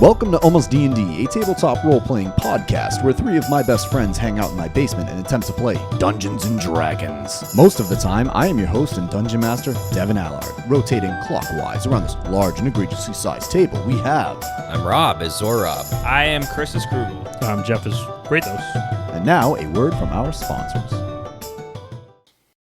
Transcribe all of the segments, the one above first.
Welcome to Almost D&D, a tabletop role-playing podcast where three of my best friends hang out in my basement and attempt to play Dungeons & Dragons. Most of the time, I am your host and dungeon master, Devin Allard. Rotating clockwise around this large and egregiously sized table, we have... I'm Rob, as Zorob. I am Chris as Krugel. I'm Jeff as Kratos. And now, a word from our sponsors.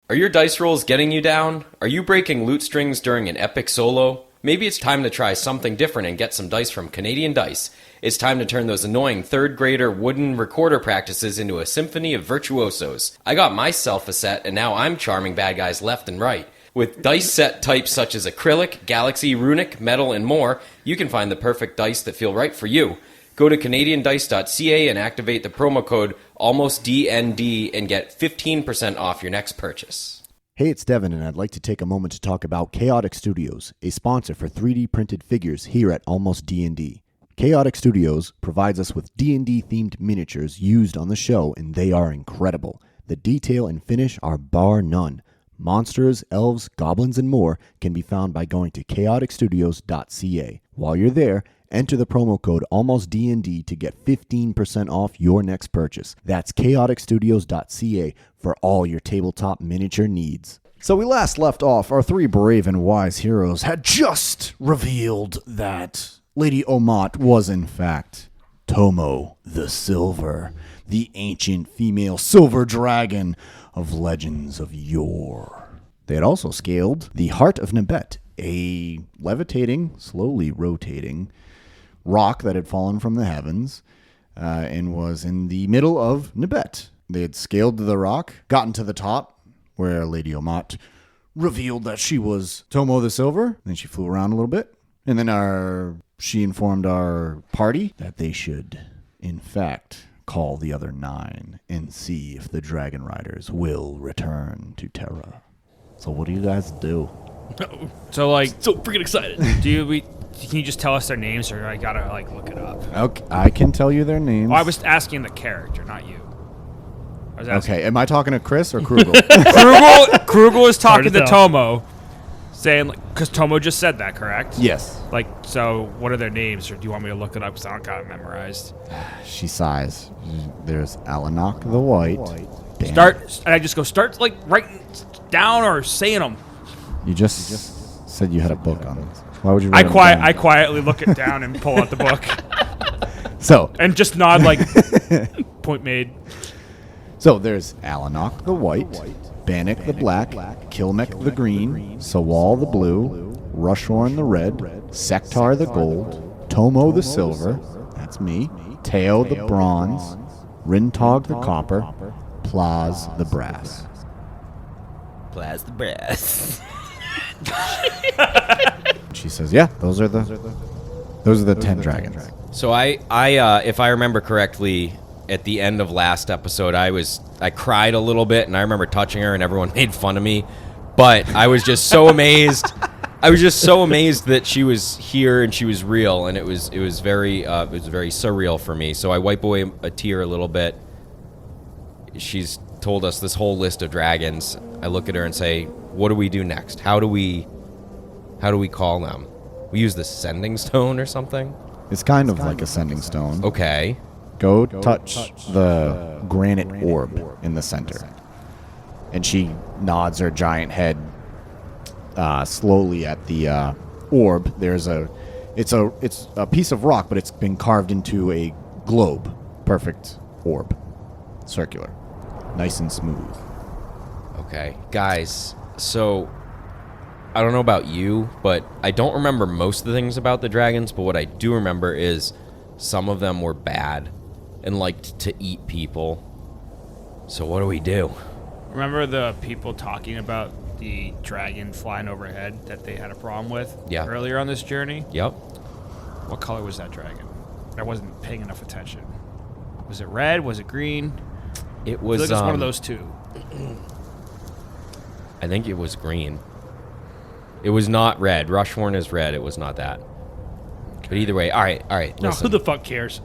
Are your dice rolls getting you down? Are you breaking loot strings during an epic solo? Maybe it's time to try something different and get some dice from Canadian Dice. It's time to turn those annoying third-grader wooden recorder practices into a symphony of virtuosos. I got myself a set, and now I'm charming bad guys left and right. With dice set types such as acrylic, galaxy, runic, metal, and more, you can find the perfect dice that feel right for you. Go to CanadianDice.ca and activate the promo code ALMOSTDND and get 15% off your next purchase. Hey, it's Devin, and I'd like to take a moment to talk about Chaotic Studios, a sponsor for 3D printed figures here at Almost D&D. Chaotic Studios provides us with D&D themed miniatures used on the show, and they are incredible. The detail and finish are bar none. Monsters, elves, goblins, and more can be found by going to chaoticstudios.ca. While you're there, enter the promo code ALMOSTDND to get 15% off your next purchase. That's chaoticstudios.ca for all your tabletop miniature needs. So we last left off, our three brave and wise heroes had just revealed that Lady Omat was in fact Tomo the Silver, the ancient female silver dragon of legends of yore. They had also scaled the Heart of Nebet, a levitating, slowly rotating rock that had fallen from the heavens and was in the middle of Nebet. They had scaled the rock, gotten to the top, where Lady Omat revealed that she was Tomo the Silver. Then she flew around a little bit, and then she informed our party that they should, in fact, call the other 9 and see if the Dragon Riders will return to Terra. So what do you guys do? So freaking excited. Can you just tell us their names, or I gotta look it up? Okay, I can tell you their names. Oh, I was asking the character, not you. Okay, am I talking to Chris or Krugel? Krugel is talking to Tomo, saying, because Tomo just said that, correct? Yes. So what are their names, or do you want me to look it up because I don't got it memorized? She sighs. There's Alanok the White. Start writing down or saying them. You just said you had a book on this. Why would you write I quietly look it down and pull out the book. And just nod point made. So there's Alanok the White, Bannock the Black, Kilmek the Green, Sawal the Blue, Rushhorn the Red, Sektar the Gold, Tomo the Silver, that's me, Teo the Bronze, Rintog the Copper, Plaz the Brass. Plaz the brass. She says, "Yeah, those are the 10 dragons." So I if I remember correctly, at the end of last episode, I cried a little bit, and I remember touching her, and everyone made fun of me. But I was just so amazed. I was just so amazed that she was here and she was real, and it was very surreal for me. So I wipe away a tear a little bit. She's told us this whole list of dragons. I look at her and say, "What do we do next? How do we call them? We use the sending stone or something?" It's kind of like a sending stone. Okay. Go touch the granite orb in the center. And she nods her giant head slowly at the orb. It's a piece of rock, but it's been carved into a globe. Perfect orb. Circular. Nice and smooth. Okay. Guys, so I don't know about you, but I don't remember most of the things about the dragons, but what I do remember is some of them were bad and liked to eat people. So what do we do? Remember the people talking about the dragon flying overhead that they had a problem with earlier on this journey? Yep. What color was that dragon? I wasn't paying enough attention. Was it red? Was it green? It was, it's one of those two. I think it was green. It was not red. Rushhorn is red. It was not that. Okay. But either way, all right, now, listen. who the fuck cares?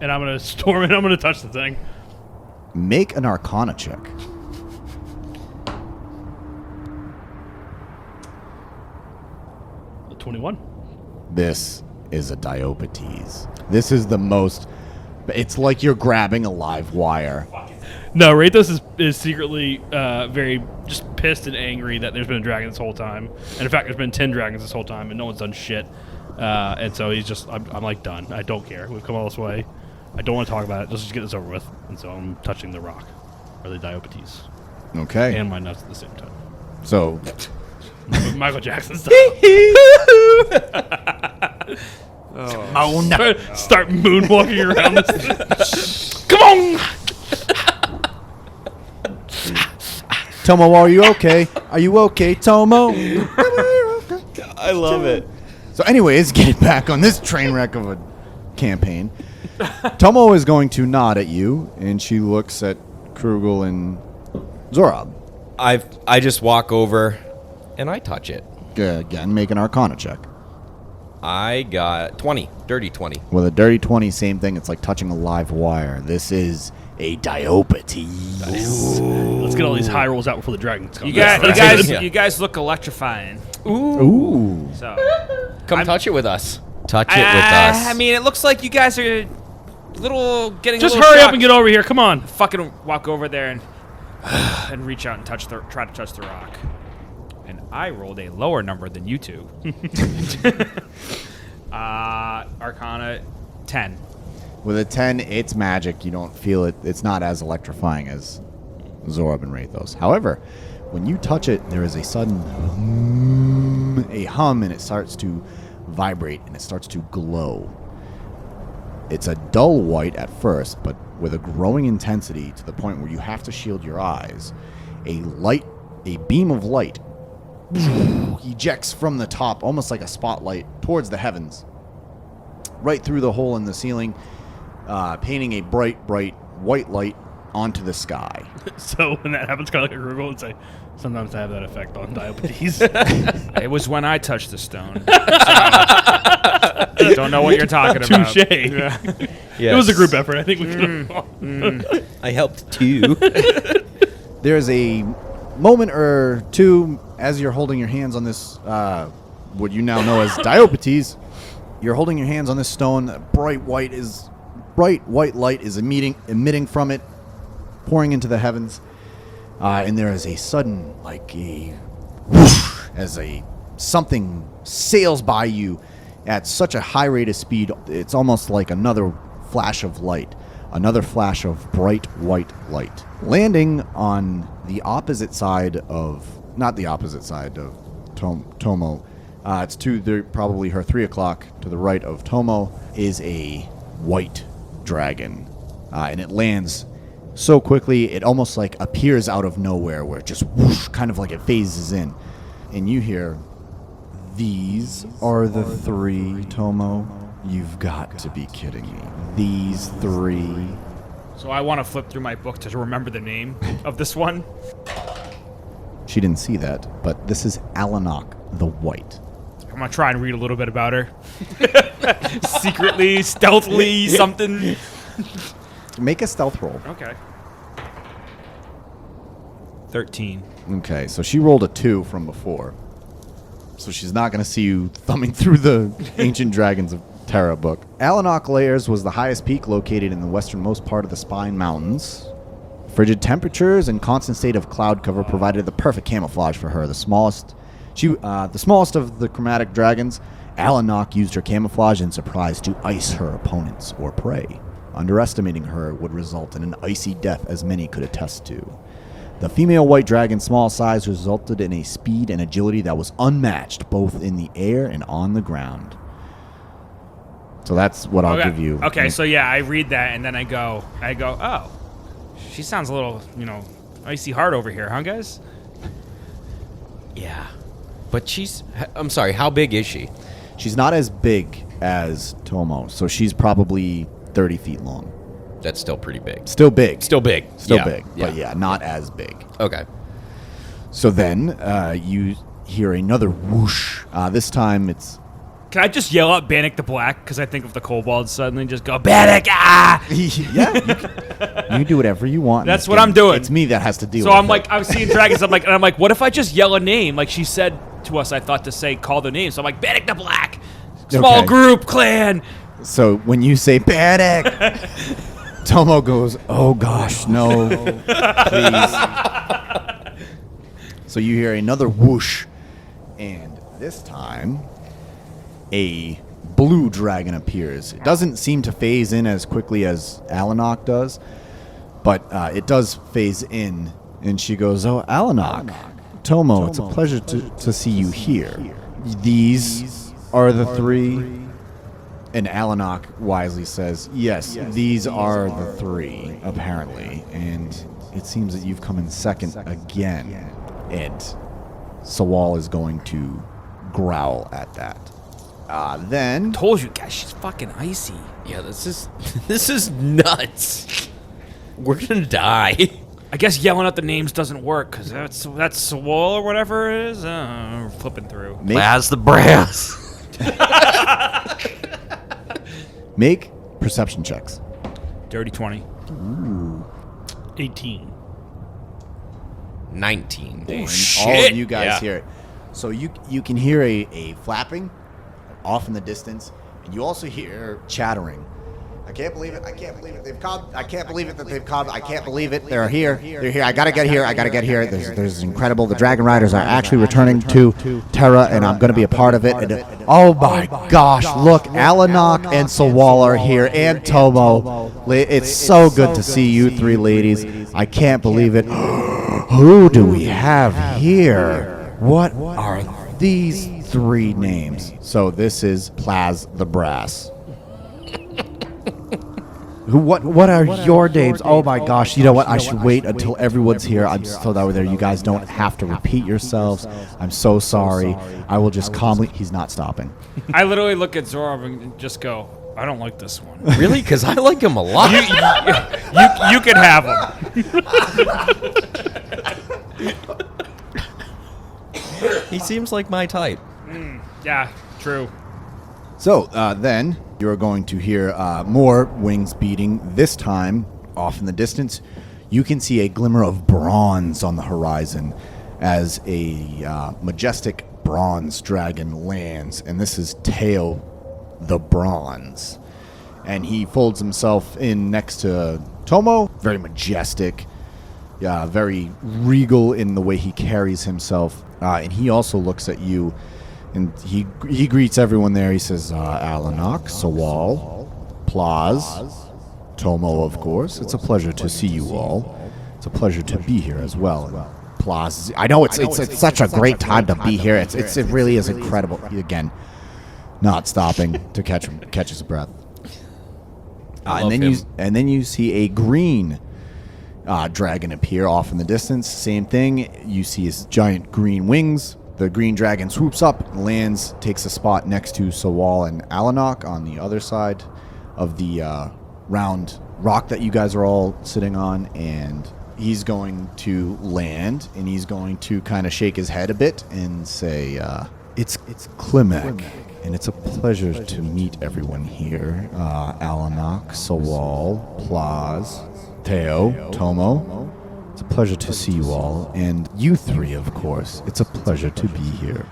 And I'm going to storm it. I'm going to touch the thing. Make an Arcana check. A 21. This is a Diopetes. This is the most... It's like you're grabbing a live wire. No, Rathos is secretly very just pissed and angry that there's been a dragon this whole time. And in fact, there's been 10 dragons this whole time, and no one's done shit. And so he's just, I'm like, done. I don't care. We've come all this way. I don't want to talk about it. Let's just get this over with. And so I'm touching the rock, or the Diopetes. Okay. And my nuts at the same time. So... Michael Jackson style. Start moonwalking around this. Come on! Tomo, are you okay? Are you okay, Tomo? I love it. So anyways, getting back on this train wreck of a campaign, Tomo is going to nod at you, and she looks at Krugel and Zorab. I just walk over and I touch it. Again, make an Arcana check. I got 20. Dirty 20. With a dirty 20, same thing. It's like touching a live wire. This is a Diopetes. Let's get all these high rolls out before the dragons come. You guys look electrifying. Ooh. So Come touch it with us. Touch it with us. I mean, it looks like you guys are getting Just a little hurry up shocked. and get over here. Come on. Fucking walk over there and reach out and try to touch the rock. And I rolled a lower number than you two. Arcana 10. With a 10, it's magic. You don't feel it. It's not as electrifying as Zorab and Rathos. However, when you touch it, there is a sudden hum, and it starts to vibrate, and it starts to glow. It's a dull white at first, but with a growing intensity to the point where you have to shield your eyes. A beam of light ejects from the top, almost like a spotlight, towards the heavens, right through the hole in the ceiling, painting a bright white light onto the sky. So when that happens, kind of like a Google and say, sometimes I have that effect on Diopetes. It was when I touched the stone. So, don't know what you're talking about. Touche. Yeah. It was a group effort. I think we could I helped too. There's a moment or two as you're holding your hands on this, what you now know as Diopetes. You're holding your hands on this stone. Bright white light is emitting from it, pouring into the heavens, and there is a sudden, like a whoosh, as something sails by you at such a high rate of speed. It's almost like another flash of light, another flash of bright white light, landing on the opposite side of, not the opposite side of Tomo. It's probably her 3 o'clock. To the right of Tomo is a white dragon, and it lands so quickly it almost like appears out of nowhere, where it just whoosh, kind of like it phases in, and you hear, "These are the 3, Tomo. You've got to be kidding me. These 3." So I want to flip through my book to remember the name of this one. She didn't see that, but this is Alanok the White. I'm going to try and read a little bit about her. Secretly, stealthily, something. Make a stealth roll. Okay. 13. Okay, so she rolled a 2 from before. So she's not going to see you thumbing through the Ancient Dragons of Terra book. Alanok Layers was the highest peak located in the westernmost part of the Spine Mountains. Frigid temperatures and constant state of cloud cover provided the perfect camouflage for her. The smallest of the chromatic dragons, Alanok used her camouflage and surprise to ice her opponents or prey. Underestimating her would result in an icy death, as many could attest to. The female white dragon's small size resulted in a speed and agility that was unmatched, both in the air and on the ground. So that's what I'll give you. Okay, so yeah, I read that and then I go, oh, she sounds a little, icy hard over here, huh, guys? Yeah. But I'm sorry, how big is she? She's not as big as Tomo, so she's probably 30 feet long. That's still pretty big. Still big. Still big. Still big. But yeah, not as big. Okay. So then you hear another whoosh. This time it's... Can I just yell out Bannock the Black? Because I think of the kobolds suddenly just go, Bannock, ah! Yeah. You can do whatever you want. That's what I'm doing. It's me that has to deal so with I'm it. like, I'm seeing dragons. I'm like, what if I just yell a name? Like she said to us, I thought to say, call the name. So I'm like, Bannock the Black. Small Okay. group, clan. So when you say panic, Tomo goes, "Oh gosh, no, please." So you hear another whoosh, and this time, a blue dragon appears. It doesn't seem to phase in as quickly as Alanok does, but it does phase in. And she goes, "Oh, Alanok, Tomo, it's a pleasure to see you here. These are the three." And Alanok wisely says, yes, these are the three, apparently. And it seems that you've come in second again. And Sawal is going to growl at that. Then... Told you guys, she's fucking icy. Yeah, this is nuts. We're gonna die. I guess yelling out the names doesn't work, because that's Swole or whatever it is. We're flipping through. Blaz the brass. Make perception checks. Dirty 20. 18. 19. And all of you guys hear it. So you can hear a flapping off in the distance, and you also hear chattering. I can't believe it. I can't believe it. They've come. I can't believe it that they've come. I can't believe it. They're here. They're here. I gotta get here. I gotta get here. There's incredible. The Dragon Riders are actually returning to Terra, and I'm gonna be a part of it. And, oh my gosh! Look, Alanok and Sawal are here, and Tomo. It's so good to see you three ladies. I can't believe it. Who do we have here? What are these three names? So this is Blaz the Brass. What are your names? Oh my gosh! You know what? I should wait until everyone's here. I'm so that way there. You guys don't have to repeat yourselves. I'm so sorry. I will just calmly. He's not stopping. I literally look at Zorov and just go, I don't like this one. Really? Because I like him a lot. You can have him. He seems like my type. Yeah, true. So then you're going to hear more wings beating. This time, off in the distance, you can see a glimmer of bronze on the horizon as a majestic bronze dragon lands. And this is Teo the Bronze. And he folds himself in next to Tomo. Very majestic. Very regal in the way he carries himself. And he also looks at you. And he greets everyone there. He says, Alanok, Sawal, Plaz, Tomo, of course. It's a pleasure to see you all. It's a pleasure to be here as well. And Plaz, I know it's such a great time to be here. It really is incredible. Again, not stopping to catch his breath. And then you see a green dragon appear off in the distance. Same thing. You see his giant green wings. The green dragon swoops up, lands, takes a spot next to Sawal and Alanok on the other side of the round rock that you guys are all sitting on, and he's going to land, and he's going to kind of shake his head a bit and say, it's Klimek, and it's a pleasure to meet everyone here. Alanok, Sawal, Plaz, Teo, Tomo. It's a pleasure to see you all, and you three, of course. It's a pleasure to be here.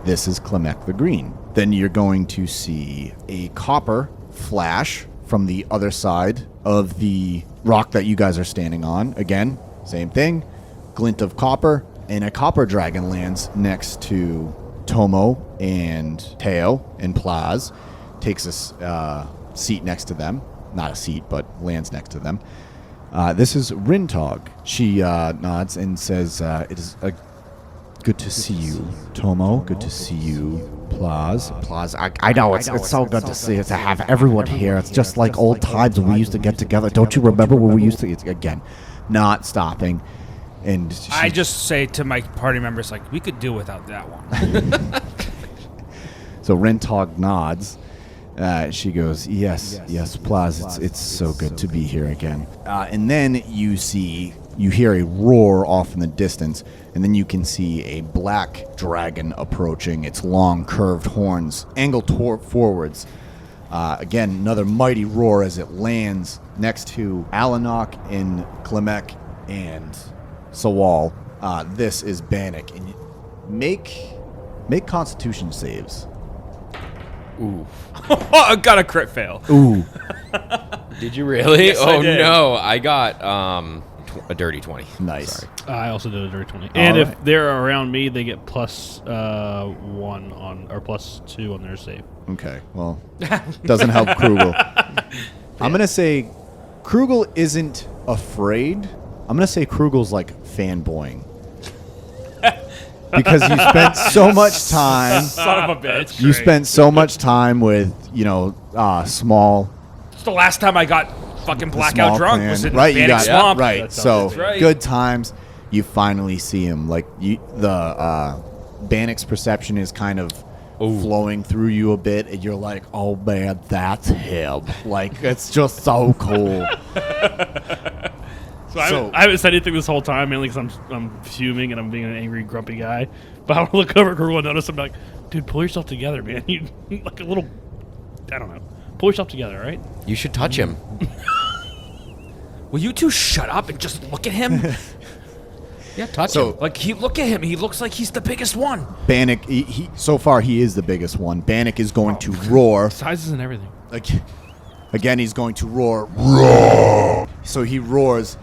This is Klimek the Green. Then you're going to see a copper flash from the other side of the rock that you guys are standing on. Again, same thing, glint of copper, and a copper dragon lands next to Tomo and Teo and Plaz. Takes a seat next to them. Not a seat, but lands next to them. This is Rintog. She nods and says, it is good to see you, Tomo. Good to see you, Plaz. I know, it's so good to see to have everyone here. It's just like old times when we used to get together. Don't you remember when we used to? Again, not stopping. And I just say to my party members, like, we could do without that one. So Rintog nods. She goes, yes, Plaz, it's so good to be here again. And then you hear a roar off in the distance, and then you can see a black dragon approaching, its long curved horns angled forwards. Again, another mighty roar as it lands next to Alanok and Klimek and Sawal. This is Bannock, and make Constitution saves. Ooh. I got a crit fail. Ooh. Did you really? Yes, I did. No, I got a dirty 20. Nice. Sorry. I also did a dirty 20. And if right. they're around me, they get plus 1 on or plus 2 on their save. Okay. Well, doesn't help Krugel. I'm going to say Krugel isn't afraid. I'm going to say Krugel's like fanboying. Because you spent so much time. Son of a bitch. You spent so much time with, small. It's the last time I got fucking small blackout drunk. clan. Was in Right, you Panic got Swamp. right. That So sounds right. good times. You finally see him. Like the Bannock's perception is kind of flowing through you a bit, and you're like, "Oh man, that's him!" Like it's just so cool. So I haven't said anything this whole time, mainly because I'm fuming and I'm being an angry, grumpy guy. But I look over at Krugel and notice I'm like, dude, pull yourself together, man. You like a little, I don't know. Pull yourself together, all right? You should touch him. Will you two shut up and just look at him? Yeah, touch So- him. Like, look at him. He looks like he's the biggest one. Bannock, he so far he is the biggest one. Bannock is going to roar. Sizes and everything. Again, he's going to roar. Roar! So he roars,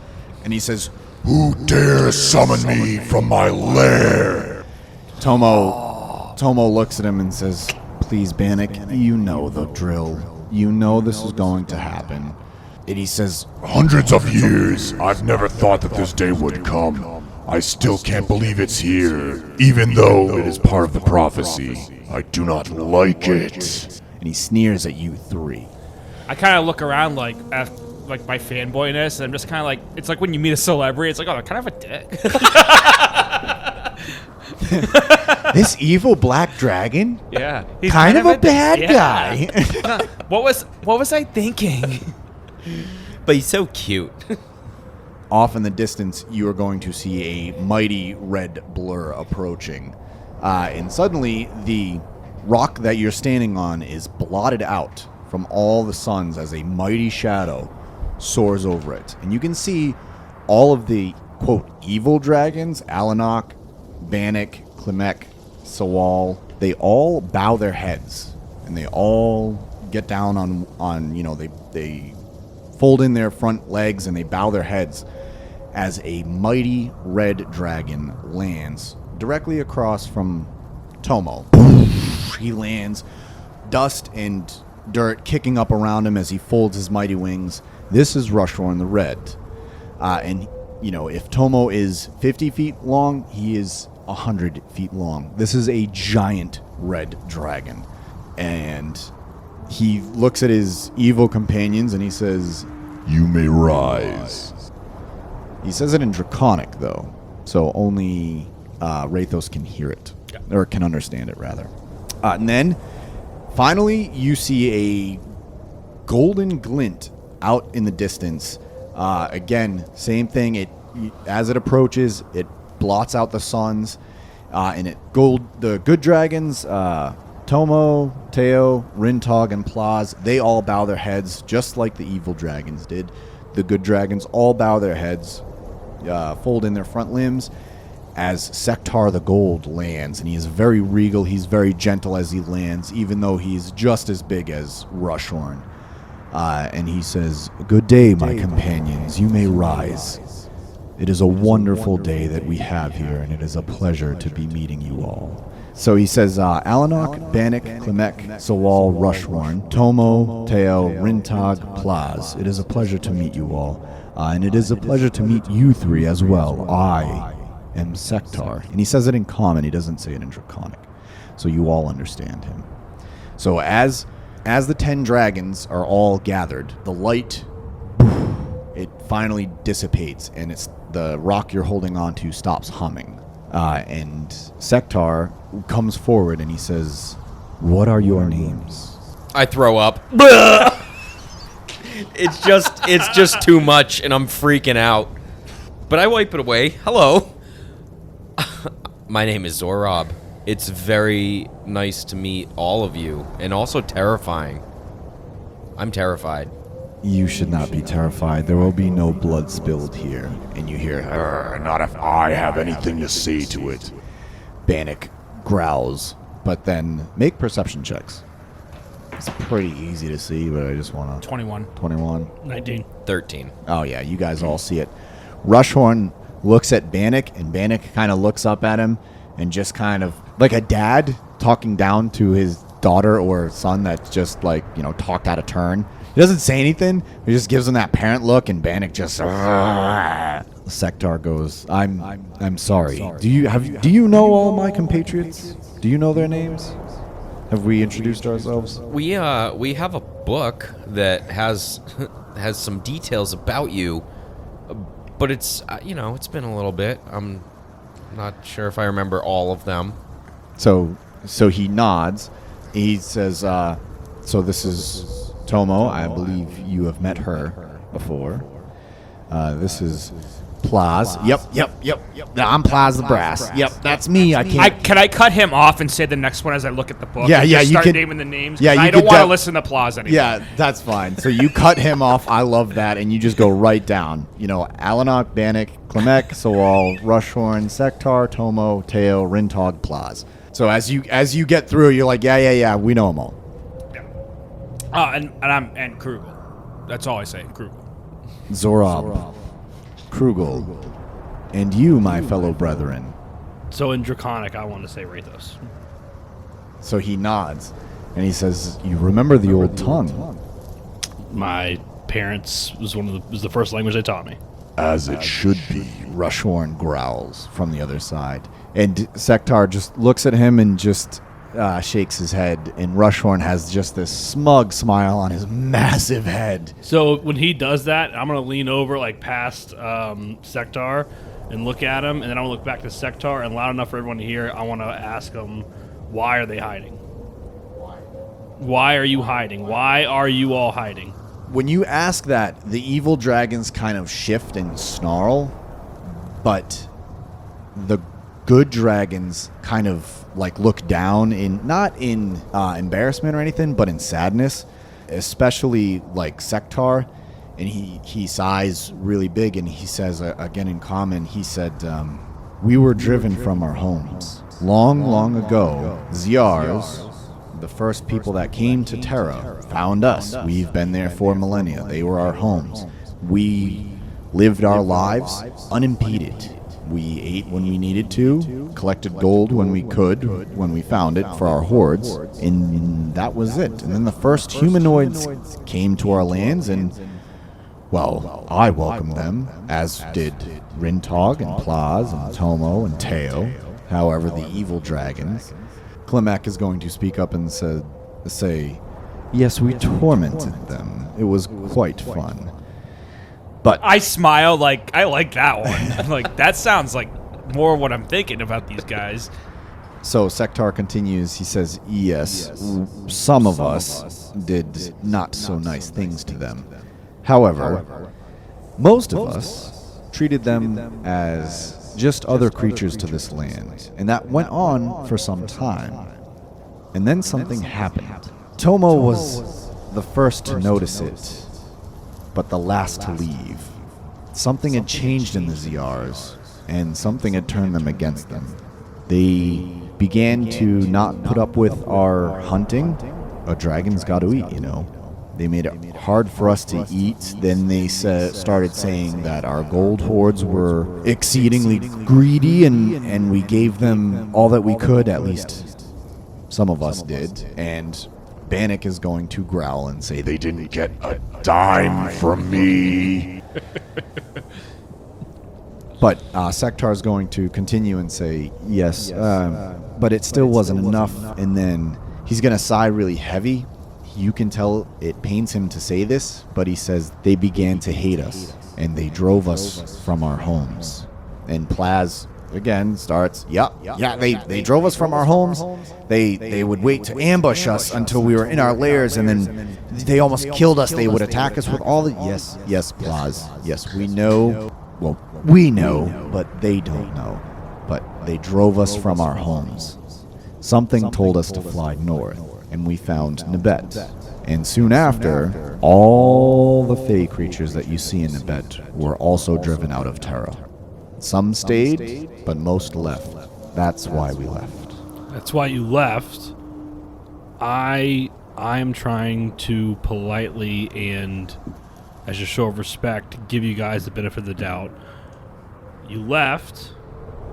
and he says, Who dares summon me from my lair? Tomo looks at him and says, "Please, Bannock, you know the drill. You know this is going to happen." And he says, Hundreds of years, I've never thought that this day would come. I still can't believe it's here, even though it is part of the prophecy. I do not like it. and he sneers at you three. I kind of look around like my fanboyness, and I'm just kind of like, it's like when you meet a celebrity, it's like, oh, they're kind of a dick. This evil black dragon? Yeah, he's Kind of a bad yeah. guy. What was I thinking? But he's so cute. Off in the distance, you are going to see a mighty red blur approaching. And suddenly, the rock that you're standing on is blotted out from all the suns as a mighty shadow soars over it. And you can see all of the, quote, evil dragons, Alanok, Bannock, Klimek, Sawal, they all bow their heads. And they all get down on they fold in their front legs and they bow their heads as a mighty red dragon lands directly across from Tomo. He lands, dust and dirt kicking up around him as he folds his mighty wings. This is Rushhorn the Red. And, if Tomo is 50 feet long, he is 100 feet long. This is a giant red dragon. And he looks at his evil companions and he says, You may rise. he says it in Draconic, though, so only Rathos can hear it, or can understand it, rather. And then, finally, you see a golden glint out in the distance. Again, same thing. As it approaches, it blots out the suns, and the good dragons, Tomo, Teo, Rintog, and Plaz, they all bow their heads, just like the evil dragons did. The good dragons all bow their heads, fold in their front limbs, as Sektar the Gold lands. And he is very regal, he's very gentle as he lands, even though he's just as big as Rushhorn. And he says, "Good day, my companions, you may rise. It is a wonderful day that we have here, and it is a pleasure to be meeting you all." So he says, Alanok, Bannock, Klimek, Sawal, Rushhorn, Tomo, Teo, Rintog, Plaz. It is a pleasure to meet you all. And it is a pleasure to meet you three as well. I am Sektar. And he says it in common, he doesn't say it in Draconic. So you all understand him. So as the 10 dragons are all gathered, the light, it finally dissipates, and it's the rock you're holding on to stops humming. And Sektar comes forward and he says, "What are your names?" I throw up. It's just too much, and I'm freaking out. But I wipe it away. Hello. My name is Zorob. It's very nice to meet all of you, and also terrifying. I'm terrified. "You should not be terrified. There will be no blood spilled here." And you hear, Not if I have anything to say to it. Bannock growls, but then make perception checks. It's pretty easy to see, but I just want to... 21. 21. 19. 13. Oh, yeah, you guys all see it. Rushhorn looks at Bannock, and Bannock kind of looks up at him and just kind of, like a dad talking down to his daughter or son that's just, like, you know, talked out of turn. He doesn't say anything. He just gives him that parent look, and Bannock just... Sektar goes, I'm sorry. Do you know all my compatriots? Do you know their names? Have we introduced ourselves? We have a book that has some details about you, but it's it's been a little bit. I'm not sure if I remember all of them. So he nods. He says, so this is Tomo. I believe you have met her before. This is Plaz. Yep. I'm Plaz the Brass. Yep, that's me. Can I cut him off and say the next one as I look at the book? Yeah, and yeah, just you start could- naming the names. yeah, you I don't could want to def- listen to Plaza anymore. Yeah, that's fine. So you cut him off. I love that. And you just go right down. You know, Alanok, Bannock, Klemek, Sowal, Rushhorn, Sektar, Tomo, Teo, Rintog, Plaz. So as you get through, you're like, yeah, we know them all. And Krugel. That's all I say, Krugel. Zorab, Krugel, and you, my fellow brethren. So in Draconic, I want to say Rathos. So he nods, and he says, you remember the old tongue? My parents was the first language they taught me. As it should be. Rushhorn growls from the other side. And Sektar just looks at him and just shakes his head. And Rushhorn has just this smug smile on his massive head. So when he does that, I'm going to lean over like past Sektar and look at him. And then I'm going to look back to Sektar, and loud enough for everyone to hear, I want to ask him, why are they hiding? Why are you hiding? Why are you all hiding? When you ask that, the evil dragons kind of shift and snarl, but the good dragons kind of like look down not in embarrassment or anything, but in sadness, especially like Sektar, and he sighs really big, and he says again in common, he said, we were driven from our homes long ago. Zyars, the first people that came to Terra, found us. We've been there for millennia. They were our homes. We lived our lives unimpeded. We ate when we needed to, collected gold when we could, when we found it for our hoards, and that was it. And then the first humanoids came to our lands, and, well, I welcomed them, as did Rintog and Plaz and Tomo and Teo. However, the evil dragons... Klemek is going to speak up and say, yes, we tormented them. It was quite fun. But I smile like, I like that one. Like, that sounds like more what I'm thinking about these guys. so Sektar continues. He says, yes, some of us did not so nice things to them. However, most of us treated them as just other creatures to this land, and that went on for some time. And then something happened. Tomo was the first to notice it, but the last to leave. Something had changed in the Zyars, and something had turned them against them. They began to not put up with our hunting. A dragon's got to eat, you know. They made it hard for us to eat. Then they started saying that our gold hoards were exceedingly greedy, and we gave them all that we could, at least some of us did. And Bannock is going to growl and say, They didn't get a dime from me. But Sektar is going to continue and say, yes, but it still wasn't enough. And then he's going to sigh really heavy. You can tell it pains him to say this, but he says, they began to hate us, and they drove us from our homes. And Plaz, again, starts, they drove us from our homes. They would wait to ambush us until we were in our lairs, and then they almost killed us. They would attack us with all the... Yes, Plaz. Yes, we know. Well, we know, but they don't know. But they drove us from our homes. Something told us to fly north, and we found Nibet. And soon after, all the Fey creatures that you see in Nibet were also driven out of Terra. Some stayed, but most left. That's why we left. That's why you left. I I'm trying to politely and as a show of respect give you guys the benefit of the doubt. You left.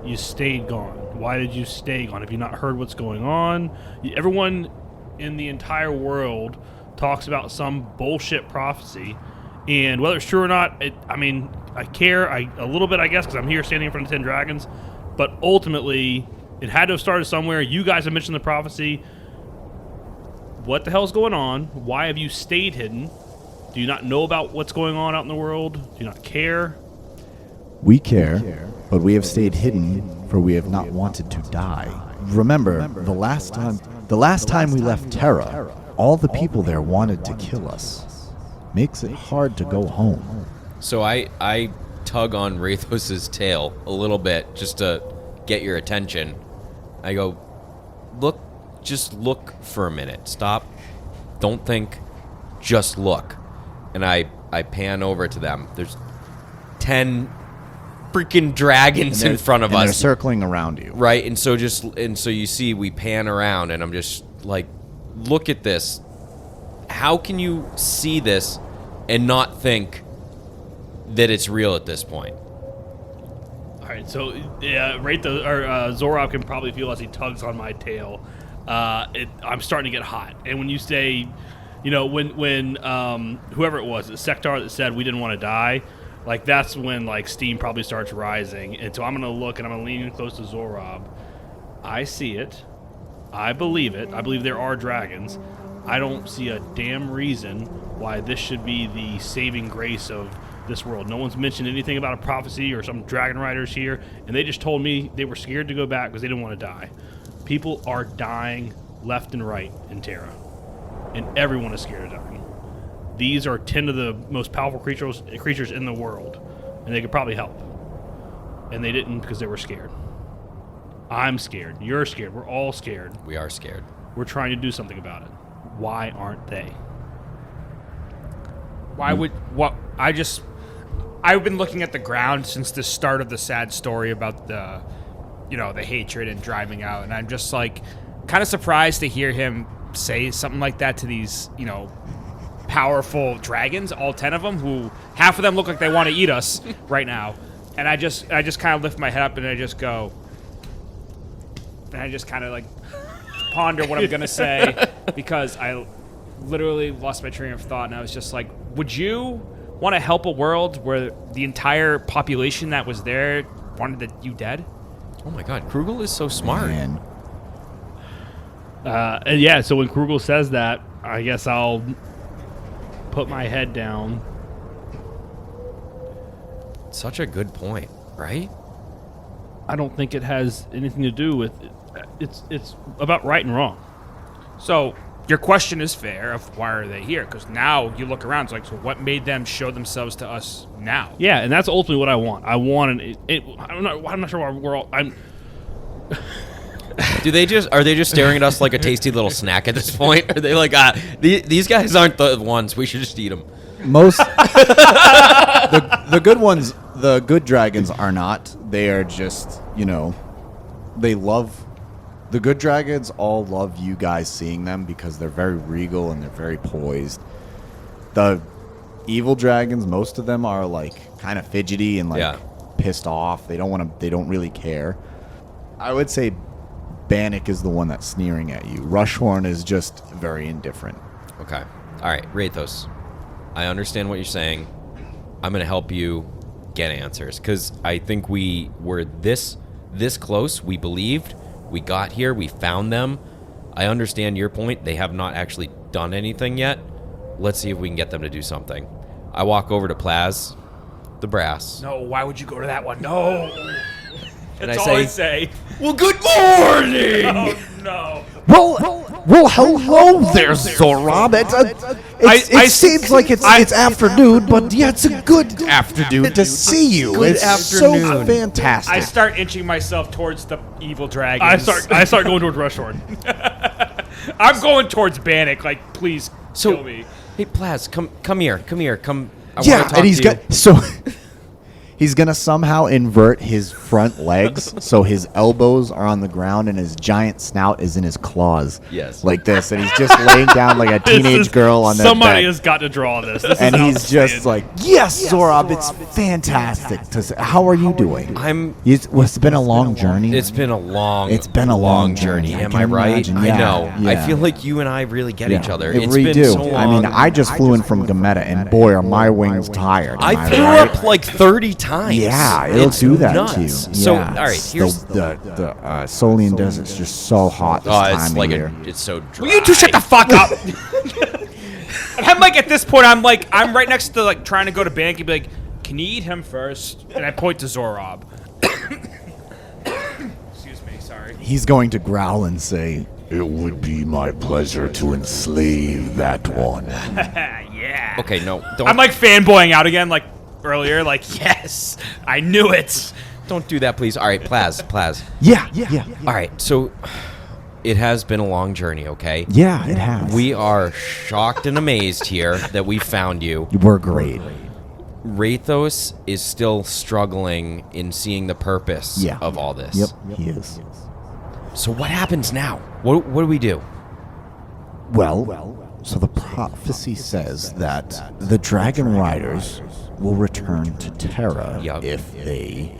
You stayed gone. Why did you stay gone? Have you not heard what's going on? Everyone in the entire world talks about some bullshit prophecy, and whether it's true or not, I care a little bit, I guess, because I'm here standing in front of 10 dragons, but ultimately, it had to have started somewhere. You guys have mentioned the prophecy. What the hell's going on? Why have you stayed hidden? Do you not know about what's going on out in the world? Do you not care? We care, but we have stayed hidden, for we have not wanted to die. Remember, the last time we left Terra, all the people there wanted to kill us. Makes it hard to go home. So I tug on Rathos's tail a little bit just to get your attention. I go, just look for a minute. Stop. Don't think. Just look. And I pan over to them. There's 10 freaking dragons in front of us. They're circling around you. Right, and so you see we pan around and I'm just like, look at this. How can you see this and not think that it's real at this point? All right, so Zorab can probably feel as he tugs on my tail. I'm starting to get hot, and when you say, when whoever it was, the Sectar that said we didn't want to die, like that's when like steam probably starts rising, and so I'm gonna look and I'm gonna lean in close to Zorab. I see it. I believe it. I believe there are dragons. I don't see a damn reason why this should be the saving grace of this world. No one's mentioned anything about a prophecy or some dragon riders here, and they just told me they were scared to go back because they didn't want to die. People are dying left and right in Terra, and everyone is scared of dying. These are 10 of the most powerful creatures in the world, and they could probably help. And they didn't because they were scared. I'm scared. You're scared. We're all scared. We are scared. We're trying to do something about it. Why aren't they? I've been looking at the ground since the start of the sad story about the hatred and driving out, and I'm just like kind of surprised to hear him say something like that to these, powerful dragons, all 10 of them, who half of them look like they want to eat us right now. And I just kind of lift my head up and I just go, and I just kind of like ponder what I'm going to say, because I literally lost my train of thought, and I was just like, would you want to help a world where the entire population that was there wanted you dead? Oh my god, Krugel is so smart. Man. And yeah, so when Krugel says that, I guess I'll put my head down. Such a good point, right? I don't think it has anything to do with it's about right and wrong. So your question is fair of why are they here? Because now you look around, it's like, so what made them show themselves to us now? Yeah, and that's ultimately what I want. I want I'm not sure why we're all. Are they just staring at us like a tasty little snack at this point? Are they like, these guys aren't the ones, we should just eat them? Most the good ones, the good dragons are not. They are just, they love. The good dragons all love you guys seeing them because they're very regal and they're very poised. The evil dragons, most of them are like kind of fidgety and like pissed off. They don't really care. I would say Bannock is the one that's sneering at you. Rushhorn is just very indifferent. Okay. All right, Rathos. I understand what you're saying. I'm going to help you get answers, because I think we were this close. We believed. We got here. We found them. I understand your point. They have not actually done anything yet. Let's see if we can get them to do something. I walk over to Plaz, the brass. No, why would you go to that one? No. And That's I all say, I say. well, good morning! Oh, no. Well, hello there, Zorab. It seems like it's afternoon, but yeah, it's a good afternoon to see you. Good it's afternoon. so fantastic. I start inching myself towards the evil dragons. I start going towards Rushhorn. I'm going towards Bannock. Like, please kill me. Hey, Plaz, come here. I yeah, want to talk and he's to you. got He's gonna somehow invert his front legs so his elbows are on the ground and his giant snout is in his claws. Yes. Like this, and he's just laying down like a teenage girl on that Somebody bed. has got to draw this. This And is he's just outstanding. like, yes, Zorob, it's fantastic. How are you doing? It's been a long journey. It's been a long journey. Am can I right? imagine. I Yeah, know. I yeah. feel like you and I really get each other. It It's we been do. so long. I mean, I just flew in from Gameta, and boy, are my wings tired. Am I I threw right? up like 30 times. Yeah, it'll It's do that nuts. to you. So, Yeah, all right, it's here's the Solian Desert's just so hot this time it's of like year. it's so dry. Will you two shut the fuck up? And I'm like, at this point, I'm right next to like trying to go to bank and be like, can you eat him first? And I point to Zorob. Excuse me, sorry. He's going to growl and say, It would be my pleasure to enslave that one. Yeah. Okay, no, don't. I'm like fanboying out again, like earlier, like, yes, I knew it. Don't do that, please. All right, Plaz. yeah. All right, so it has been a long journey. Okay. Yeah, it has. We are shocked and amazed here that we found you. We're great. Rathos is still struggling in seeing the purpose of all this. Yep, he is. So what happens now? What do we do? Well, so the prophecy says that the Dragon Riders will return to Terra Yup. if they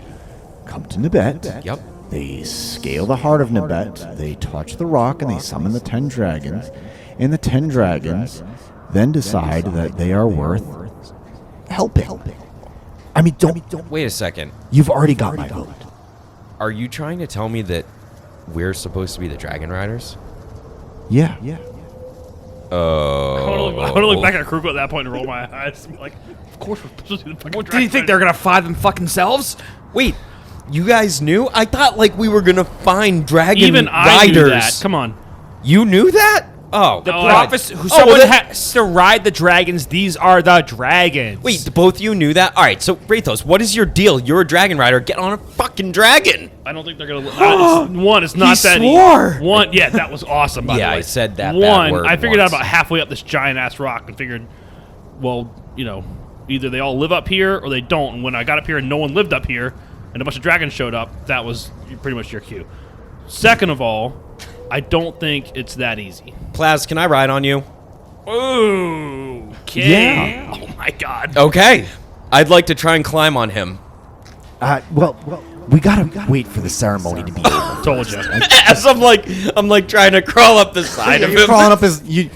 come to Nibet. Yep. They scale the heart of Nibet, they touch the rock, and they summon the 10 dragons. And the 10 dragons then decide that they are worth helping. I mean, don't. Wait a second. You've already got my vote. Are you trying to tell me that we're supposed to be the Dragon Riders? Yeah. Oh. I want to look back at Kruko at that point and roll my eyes. I'm like, of course we're supposed to be the fucking Do you think they're gonna find them fucking selves? Wait, you guys knew? I thought like we were gonna find Dragon Even I Riders. knew that. Come on. You knew that? Oh, The God. prophecy, Oh, someone well, has to ride the dragons. These are the dragons. Wait, both you knew that? All right, so Rathos, what is your deal? You're a dragon rider. Get on a fucking dragon. I don't think they're gonna. One, it's not He that. swore. One, yeah, that was awesome. By Yeah, the way. I said that bad One, word I figured out once. about halfway up this giant ass rock and figured, well, either they all live up here or they don't. And when I got up here and no one lived up here, and a bunch of dragons showed up, that was pretty much your cue. Second of all, I don't think it's that easy. Plaz, can I ride on you? Ooh, okay. Yeah. Oh my god. Okay. I'd like to try and climb on him. Well, we gotta wait for the ceremony to be over. Told you. As I'm like trying to crawl up the side of You're him. crawling up his. He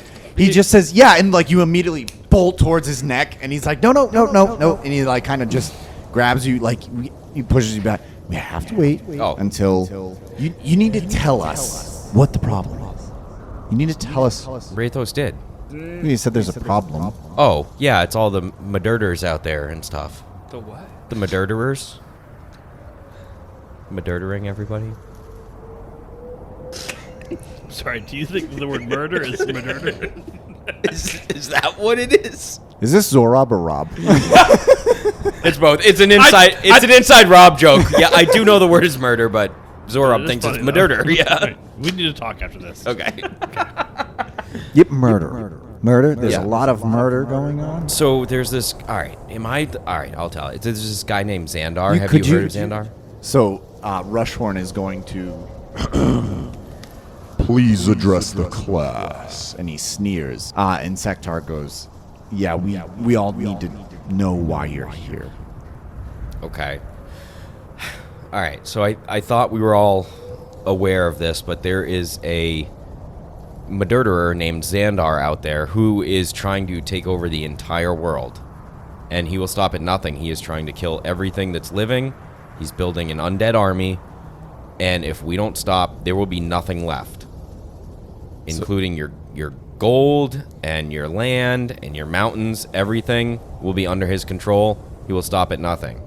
just says, yeah, and like you immediately bolt towards his neck, and he's like, no, and he like kind of just grabs you, like he pushes you back. We have to wait until you need to tell us what the problem is. You need to tell us. Rathos did. You said there's a problem. Oh, yeah, it's all the Madurders out there and stuff. The what? The Madurderers. Madurdering everybody. Sorry, do you think the word murder is murder? Is that what it is? Is this Zorob or Rob? It's both. It's an inside. It's an inside Rob joke. Yeah, I do know the word is murder, but Zorob thinks it's Madurder. Yeah. Right, we need to talk after this. Okay. Yep, murder. There's Yeah. a lot of murder going on. So there's this. All right. All right. I'll tell it. There's this guy named Xandar. Have Could you heard of Xandar? So Rushhorn is going to, Please address the class. and he sneers. And Sektar goes, yeah, we all need to know why you're here. Okay. All right. So I thought we were all aware of this, but there is a Madurderer named Xandar out there who is trying to take over the entire world. And he will stop at nothing. He is trying to kill everything that's living. He's building an undead army. And if we don't stop, there will be nothing left. Including your gold and your land and your mountains. Everything will be under his control. He will stop at nothing.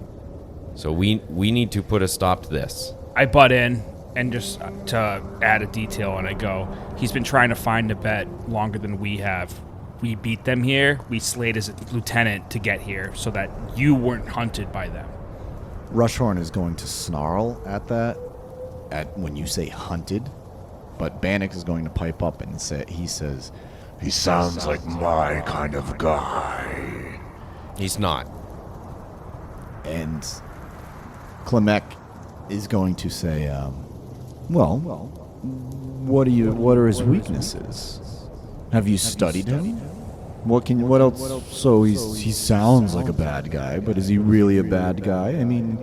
So we need to put a stop to this. I butt in and just to add a detail, and I go, he's been trying to find a bet longer than we have. We beat them here. We slayed his lieutenant to get here so that you weren't hunted by them. Rushhorn is going to snarl at that, when you say hunted, but Bannock is going to pipe up and he says, He sounds like my kind of guy. He's not. and Klimek is going to say, well, what are his weaknesses? Have you studied him? What else? So he sounds like a bad guy, but is he really a bad guy? I mean,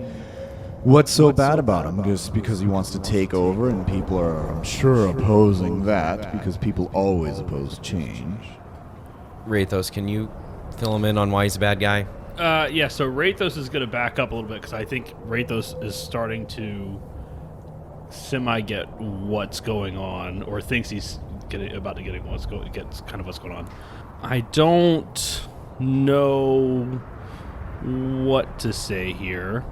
what's so bad about him? Just because he wants to take over and people are, I'm sure, opposing that because people always oppose change. Rathos, can you fill him in on why he's a bad guy? Yeah, so Rathos is going to back up a little bit because I think Rathos is starting to semi-get what's going on, or thinks he's about to get what's going on. I don't know what to say here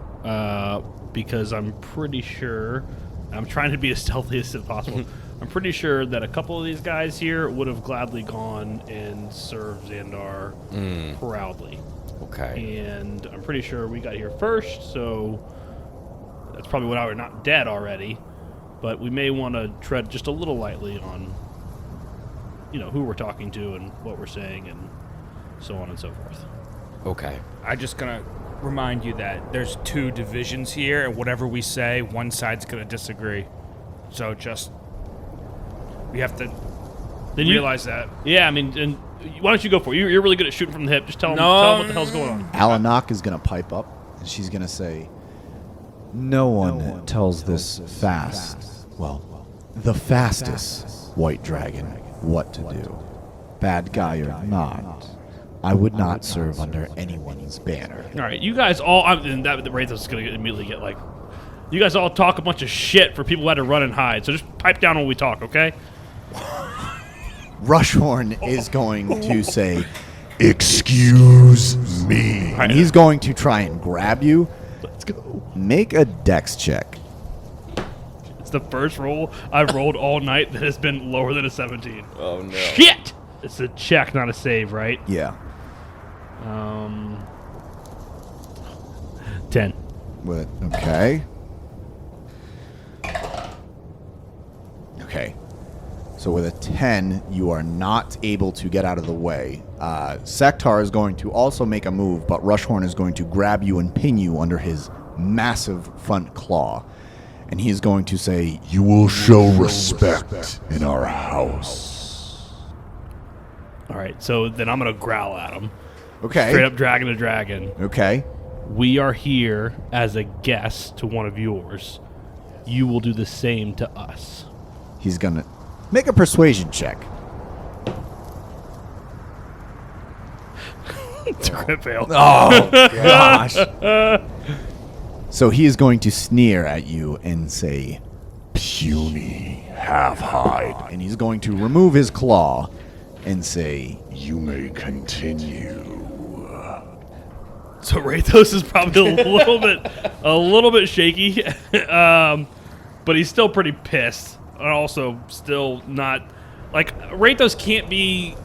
because I'm pretty sure, I'm trying to be as stealthy as possible. I'm pretty sure that a couple of these guys here would have gladly gone and served Xandar proudly. Okay. And I'm pretty sure we got here first, so that's probably why we're not dead already. But we may want to tread just a little lightly on, who we're talking to and what we're saying and so on and so forth. Okay. I'm just going to remind you that there's 2 divisions here, and whatever we say, one side's going to disagree. So we have to realize that. Yeah, I mean, and why don't you go for it? You're really good at shooting from the hip. Just tell them what the hell's going on. Alanak is going to pipe up, and she's going to say, no one tells this the fastest white dragon what to do. Bad guy or not, I would not serve under anyone's banner. All right, you guys all, and that the Rathos is going to immediately get like, you guys all talk a bunch of shit for people who had to run and hide. So just pipe down when we talk, okay? Rushhorn is going to say, Excuse me. and he's going to try and grab you. Let's go. Make a dex check. It's the first roll I've rolled all night that has been lower than a 17. Oh, no. Shit! It's a check, not a save, right? Yeah. 10. What? Okay. Okay. So with a 10, you are not able to get out of the way. Sektar is going to also make a move, but Rushhorn is going to grab you and pin you under his massive front claw. And he is going to say, You will show respect in our house. All right, so then I'm going to growl at him. okay. Straight up dragon to dragon. Okay. We are here as a guest to one of yours. You will do the same to us. He's going to make a persuasion check. It's a crit fail. Oh, gosh. So he is going to sneer at you and say, Puny half-hide. and he's going to remove his claw and say, You may continue. So Rathos is probably a little bit shaky, but he's still pretty pissed, and also still not like Rathos can't be.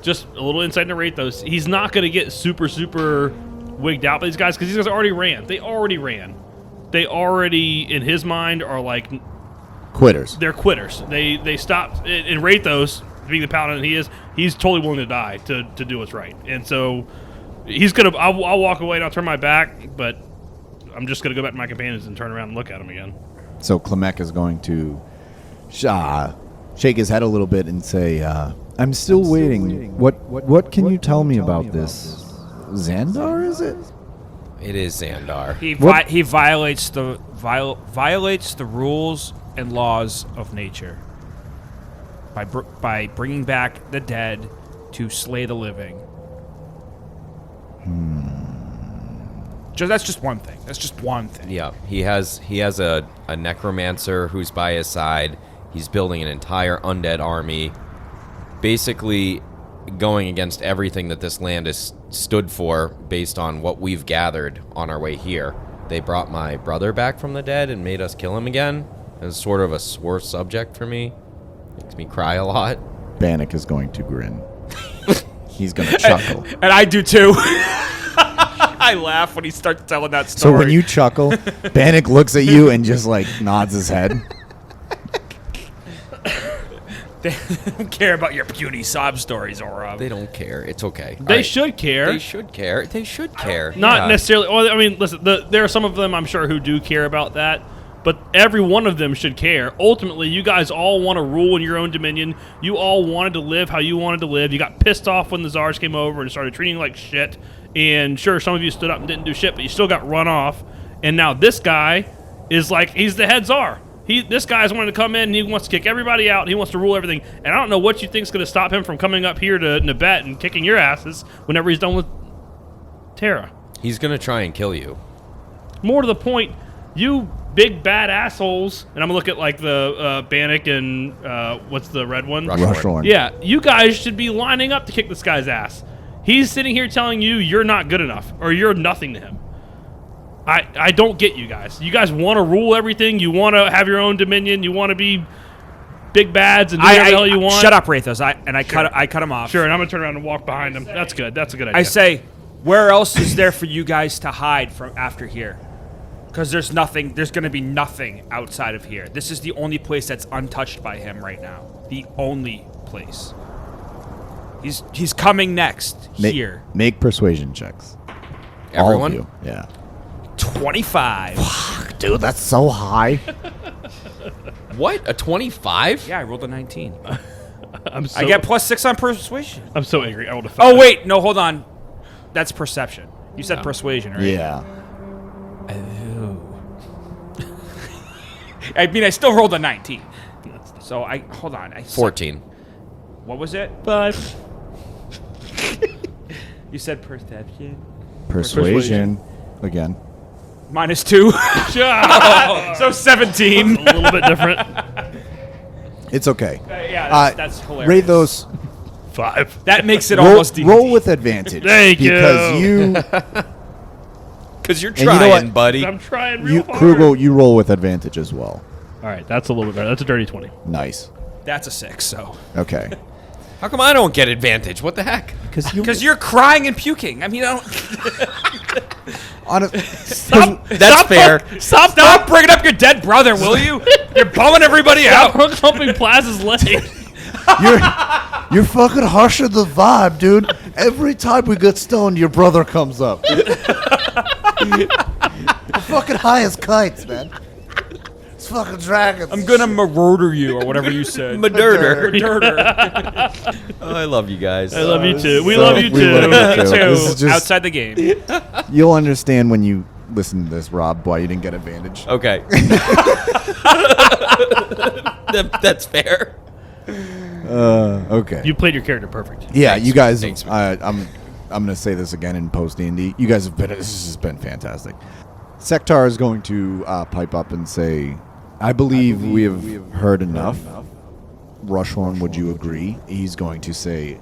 Just a little insight into Rathos. He's not going to get super wigged out by these guys because these guys already ran. They already ran. They already, in his mind, are like quitters. they're quitters. They stopped. In Rathos, being the paladin he's totally willing to die to do what's right, and so. He's gonna. I'll walk away and I'll turn my back, but I'm just gonna go back to my companions and turn around and look at him again. So Klimek is going to shake his head a little bit and say, I'm still waiting. What can you tell me about this? Xandar, is it? It is Xandar. He violates the rules and laws of nature by bringing back the dead to slay the living. That's just one thing. That's just one thing. Yeah, he has a necromancer who's by his side. He's building an entire undead army, basically going against everything that this land has stood for based on what we've gathered on our way here. They brought my brother back from the dead and made us kill him again. It's sort of a sore subject for me. Makes me cry a lot. Bannock is going to grin. He's going to chuckle. And I do too. I laugh when he starts telling that So story. when you chuckle, Bannock looks at you and just like nods his head. They don't care about your puny sob stories, Aura. They don't care. It's okay. They should care. They should care. They should care. Not necessarily. Well, I mean, listen. There are some of them I'm sure who do care about that, but every one of them should care. Ultimately, you guys all want to rule in your own dominion. You all wanted to live how you wanted to live. You got pissed off when the Tsars came over and started treating you like shit. And sure, some of you stood up and didn't do shit, but you still got run off. And now this guy is like, he's the head Tsar. This guy's wanting to come in and he wants to kick everybody out and he wants to rule everything. And I don't know what you think's going to stop him from coming up here to Nabet and kicking your asses whenever he's done with Terra. He's going to try and kill you. More to the point, you big bad assholes, and I'm going to look at like the Bannock and what's the red one? Rushhorn. Yeah, you guys should be lining up to kick this guy's ass. He's sitting here telling you you're not good enough or you're nothing to him. I don't get you guys. You guys want to rule everything. You want to have your own dominion. You want to be big bads and do whatever the hell you want. Shut up, Rathos. I cut him off. Sure, and I'm going to turn around and walk behind him. That's good. That's a good idea. I say, where else is there for you guys to hide from after here? Because there's nothing. There's going to be nothing outside of here. This is the only place that's untouched by him right now. The only place. He's coming next here. Make persuasion checks. Everyone? All of you. Yeah. 25. Dude, that's so high. What? A 25? Yeah, I rolled a 19. I get +6 on persuasion. I'm so angry. I want to. Oh wait, no, hold on. That's perception. You said persuasion, right? Yeah. I mean, I still rolled a 19. So hold on. 14. What was it? 5. You said perception. Persuasion. Again. -2. So 17. A little bit different. It's okay. Yeah, that's hilarious. Rathos, 5. That makes it roll, almost D&D. roll with advantage. Thank you. Because you, Because you're you know trying, what? buddy. I'm trying real hard. Krugel, you roll with advantage as well. All right, that's a little bit better. That's a dirty 20. Nice. That's a 6. So Okay. How come I don't get advantage? What the heck? because you're crying and puking. I mean, I don't. That's fair. Stop bringing up your dead brother, will you? You're bumming everybody out. Stop humping Plaz's leg. You're fucking harshing the vibe, dude. Every time we get stoned, your brother comes up. You're fucking high as kites, man. It's fucking dragons. I'm gonna murder you, or whatever you said. Madurder. Murder. Oh, I love you guys. I love you too. We So, love you we too. love you too. This is just- Outside the game. You'll understand when you listen to this, Rob, why you didn't get advantage. Okay. That's fair. Okay. You played your character perfect. Yeah, Thanks. you guys. Thanks, I'm gonna say this again in post D&D. You guys have been. This has been fantastic. Sektar is going to pipe up and say, "I believe we have heard enough." Rushhorn, would you agree? He's going to say,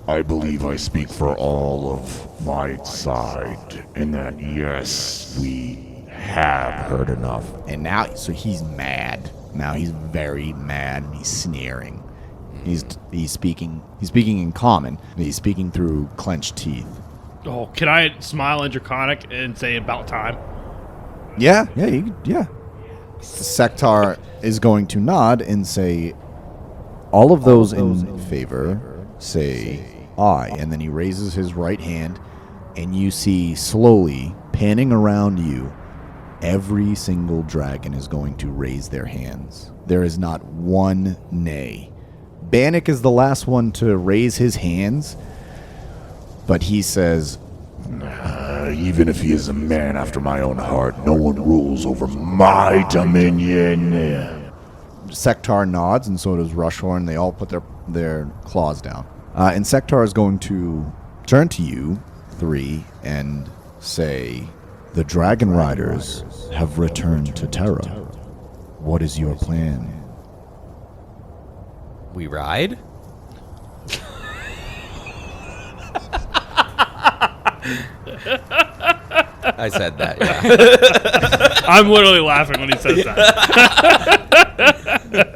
I believe I speak for all of my side, in that yes, we have heard enough. and now, so he's mad. Now he's very mad. And he's sneering. He's speaking. He's speaking in common. And he's speaking through clenched teeth. Oh, can I smile in Draconic and say about time? Yeah. Sektar is going to nod and say, all of those in favor say aye. And then he raises his right hand, and you see slowly, panning around you, every single dragon is going to raise their hands. There is not one nay. Bannock is the last one to raise his hands, but he says, Even if he is a man after my own heart, no one rules over my dominion. Sektar nods, and so does Rushhorn. They all put their claws down. And Sektar is going to turn to you, 3, and say, the Dragon Riders have returned to Terra. What is your plan? We ride? I said that, yeah. I'm literally laughing when he says that.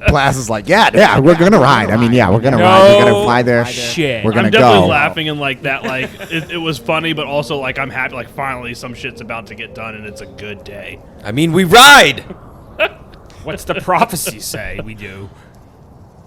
Blast is like, yeah, we're gonna ride. I mean, yeah, we're gonna ride. We're gonna fly there. Shit. We're gonna I'm definitely go. laughing and like that. Like it was funny, but also like I'm happy. Like finally, some shit's about to get done, and it's a good day. I mean, we ride! What's the prophecy say we do?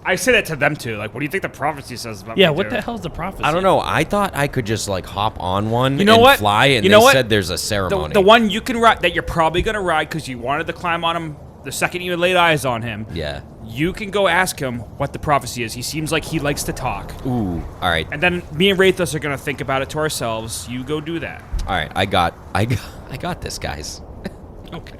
I say that to them too. Like, what do you think the prophecy says about Yeah, me, what dude? the hell's the prophecy? I don't know. I thought I could just like hop on one You know and what? fly, and You know they what? said there's a ceremony. The one you can ride, that you're probably going to ride because you wanted to climb on him the second you laid eyes on him. Yeah. You can go ask him what the prophecy is. He seems like he likes to talk. Ooh. All right. And then me and Wraithos are going to think about it to ourselves. You go do that. All right. I got this, guys. Okay.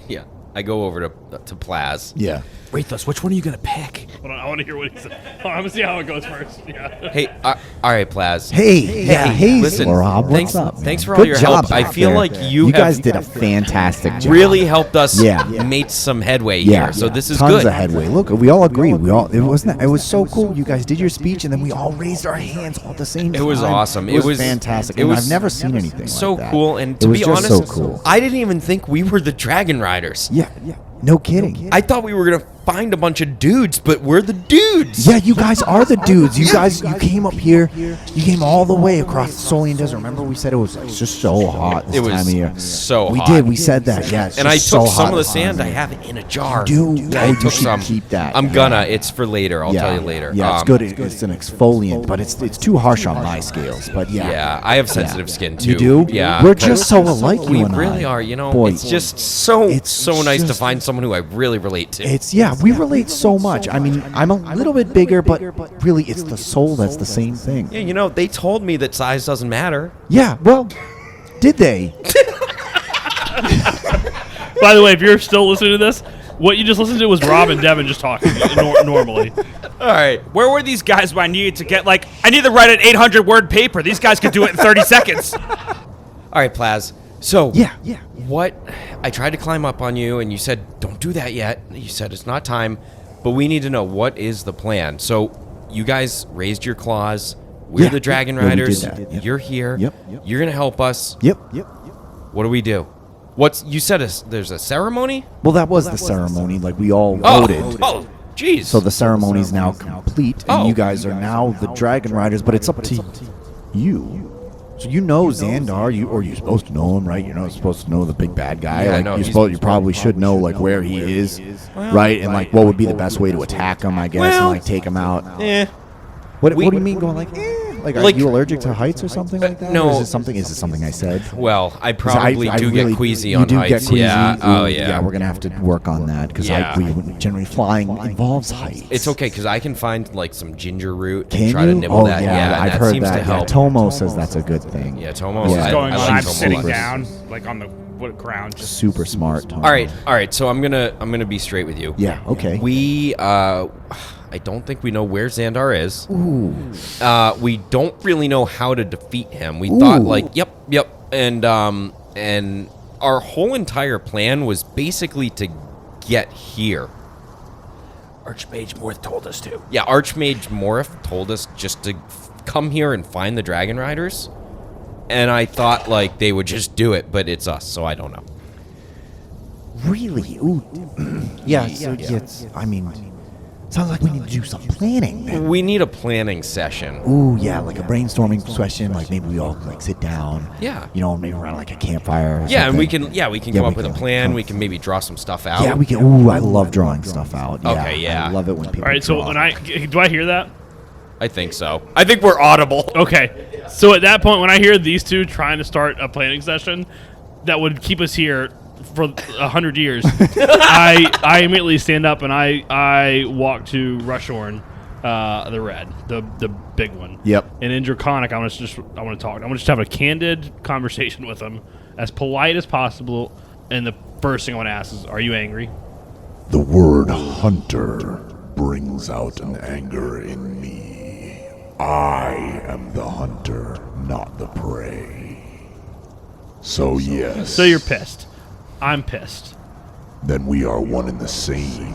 Yeah. I go over to Plaz. Yeah. Wraithos, which one are you going to pick? Hold on, I want to hear what he said. Hold on, I'm gonna see how it goes first. Yeah. Hey. All right, Plaz. Hey, Listen, Rob, what's thanks, up? Man? thanks for all Good your job help. I back feel there. like you have guys did a fantastic job. really helped us Yeah. make some headway Yeah, here. So this is tons good. of headway. Look, we all agree. It was so cool. You guys did your speech, and then we all raised our hands all at the same time. It was awesome. It was fantastic. it and was I've never seen anything so like that. cool. And It to was be just honest, so cool. I didn't even think we were the Dragon Riders. Yeah. No kidding. I thought we were gonna find a bunch of dudes, but we're the dudes. Yeah, you guys are the dudes. You came up here. You came all the way across the Solian Desert. Remember, we said it was just so hot this It was time of year. so We hot. did. We said that. Yeah. It's And I just took so some hot of the this time sand. I year. have it in a jar. You do? I Oh, you took should some. keep that. I'm Yeah. gonna. It's for later. I'll tell you later. Yeah, it's good. It's an exfoliant, but it's too harsh on my scales. But yeah. Yeah, I have sensitive skin too. You do? Yeah. We're just so alike, you We and I. really are. You know, Boy, it's just so it's nice to just- find someone who I really relate to. we relate so much. I mean, I'm a little bit bigger, but really, it's the soul that's the same thing. Yeah, you know, they told me that size doesn't matter. Yeah, well, did they? By the way, if you're still listening to this, what you just listened to was Rob and Devin just talking normally. All right. Where were these guys when I needed to get, like, I need to write an 800-word paper. These guys could do it in 30 seconds. All right, Plaz. So, Yeah. what? I tried to climb up on you, and you said, don't do that yet. You said it's not time, but we need to know what is the plan. So, you guys raised your claws. We're Yeah. the Dragon Yeah, we did Riders. that. Yep. You're here. Yep. You're going to help us. Yep. What do we do? You said there's a ceremony? Well, that was the ceremony. Like, we all voted. Oh, jeez. So the ceremony's now complete, and Oh. you guys are now the Dragon Riders, but it's up to you. So you know Xandar, you're supposed to know him, right? You're not supposed to know the big bad guy. Yeah, I like know, you probably should know like where he is, right? And like what would be the best way to attack him, I guess, and like take him out. What do you mean going like? Like, are Like- you allergic to heights or something like that? no. Or is it something I said? Well, I 'Cause I probably do really- get queasy you on do heights. Get queasy. Yeah. Oh, Ooh, yeah. Yeah, we're gonna have to work on that because Yeah. generally flying involves heights. It's okay because I can find like some ginger root Can and try you? to nibble Oh that. yeah, and I've that heard seems that. to Yeah, help. Tomo says that's a good thing. Yeah, Tomo. Yeah. What's going I on? like I'm Tomo sitting a lot. down, like, on the ground. Just Super smart. Tomo. All right. So I'm gonna be straight with you. Yeah. Okay. We I don't think we know where Xandar is. Ooh. We don't really know how to defeat him. We thought Ooh. like, yep, and our whole entire plan was basically to get here. Archmage Morth told us to. Yeah, Archmage Morph told us just to come here and find the Dragon Riders. And I thought, like, they would just do it, but it's us, so I don't know. Really? Ooh. Yeah. So it's. I mean, sounds like we need to do some planning. Then. We need a planning session. Ooh, yeah, like a brainstorming session. Like maybe we all like sit down. Yeah. You know, maybe around like a campfire. Or Yeah, and we something. can we can Yeah, come we up with a can, plan. like, We can maybe draw some stuff out. Yeah, we can. Ooh, I love drawing stuff out. Yeah, Okay, yeah. I love it when people. All right, so draw. when do I hear that? I think so. I think we're audible. Okay, so at that point, when I hear these two trying to start a planning session that would keep us here for 100 years, I immediately stand up and I walk to Rushorn, the red, the big one. Yep. And in Draconic, I want to talk. I want to just have a candid conversation with him, as polite as possible. And the first thing I want to ask is, "Are you angry?" The word hunter brings out an anger in me. I am the hunter, not the prey. So yes. So you're pissed. I'm pissed. Then we are one and the same,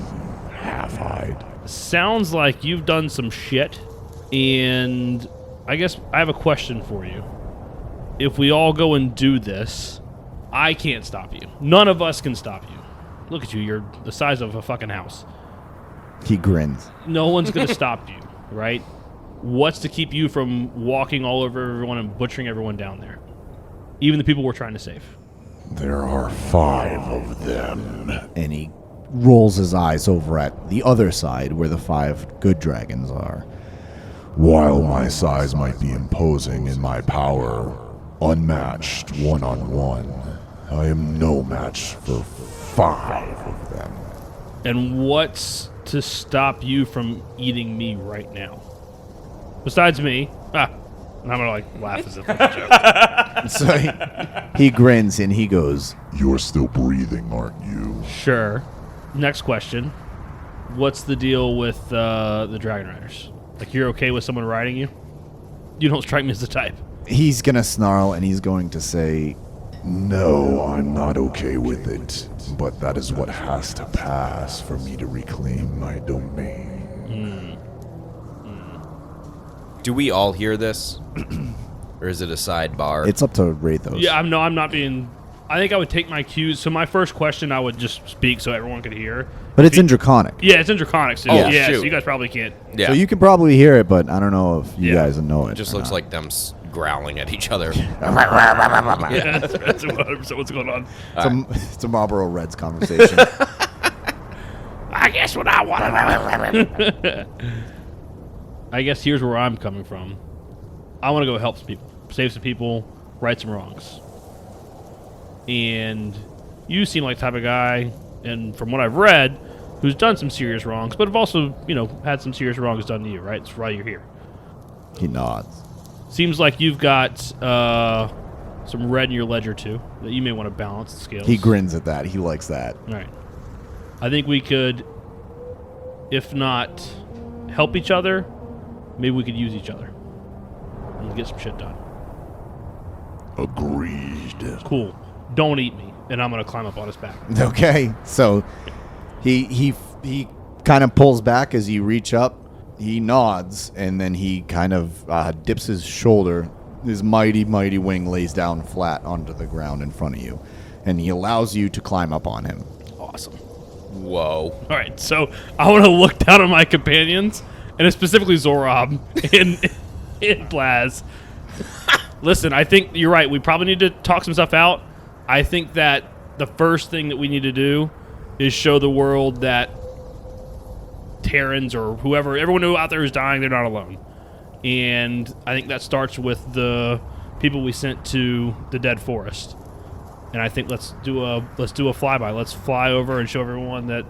half-eyed. Sounds like you've done some shit, and I guess I have a question for you. If we all go and do this, I can't stop you. None of us can stop you. Look at you, you're the size of a fucking house. He grins. No one's going to stop you, right? What's to keep you from walking all over everyone and butchering everyone down there? Even the people we're trying to save. There are 5 of them. And he rolls his eyes over at the other side where the 5 good dragons are. While my size might be imposing and my power unmatched one-on-one, I am no match for 5 of them. And what's to stop you from eating me right now? Besides me. And I'm going to laugh as if it's a joke. So he grins and he goes, You're still breathing, aren't you? Sure. Next question. What's the deal with the Dragon Riders? You're okay with someone riding you? You don't strike me as the type. he's going to snarl and he's going to say, No, I'm not okay with it. But that is what has to pass for me to reclaim my domain. Do we all hear this? Or is it a sidebar? it's up to Rathos. Yeah, I'm not being... I think I would take my cues. So my first question, I would just speak so everyone could hear. But it's in Draconic. Yeah, it's in Draconic, too. Oh, yeah, shoot. so you guys probably can't. Yeah. So you can probably hear it, but I don't know if you Yeah. guys know it. It just or looks not. like them growling at each other. Yeah, that's 100% what's going on. It's a Marlboro Reds conversation. I guess what I want. I guess here's where I'm coming from. I want to go help some people, save some people, right some wrongs. And you seem like the type of guy, and from what I've read, who's done some serious wrongs, but have also, had some serious wrongs done to you, right? That's why you're here. He nods. Seems like you've got some red in your ledger, too, that you may want to balance the scales. He grins at that. He likes that. All right. I think we could, if not help each other, maybe we could use each other and get some shit done. Agreed. Cool. Don't eat me, and I'm gonna climb up on his back. Okay, so he kind of pulls back as you reach up. He nods, and then he kind of dips his shoulder. His mighty, mighty wing lays down flat onto the ground in front of you, and he allows you to climb up on him. Awesome. Whoa. All right, so I want to look down at my companions, and it's specifically Zorob and Blaz. Listen, I think you're right. We probably need to talk some stuff out. I think that the first thing that we need to do is show the world that Terrans or whoever, everyone who out there who's dying, they're not alone. And I think that starts with the people we sent to the Dead Forest. And I think let's do a flyby. Let's fly over and show everyone that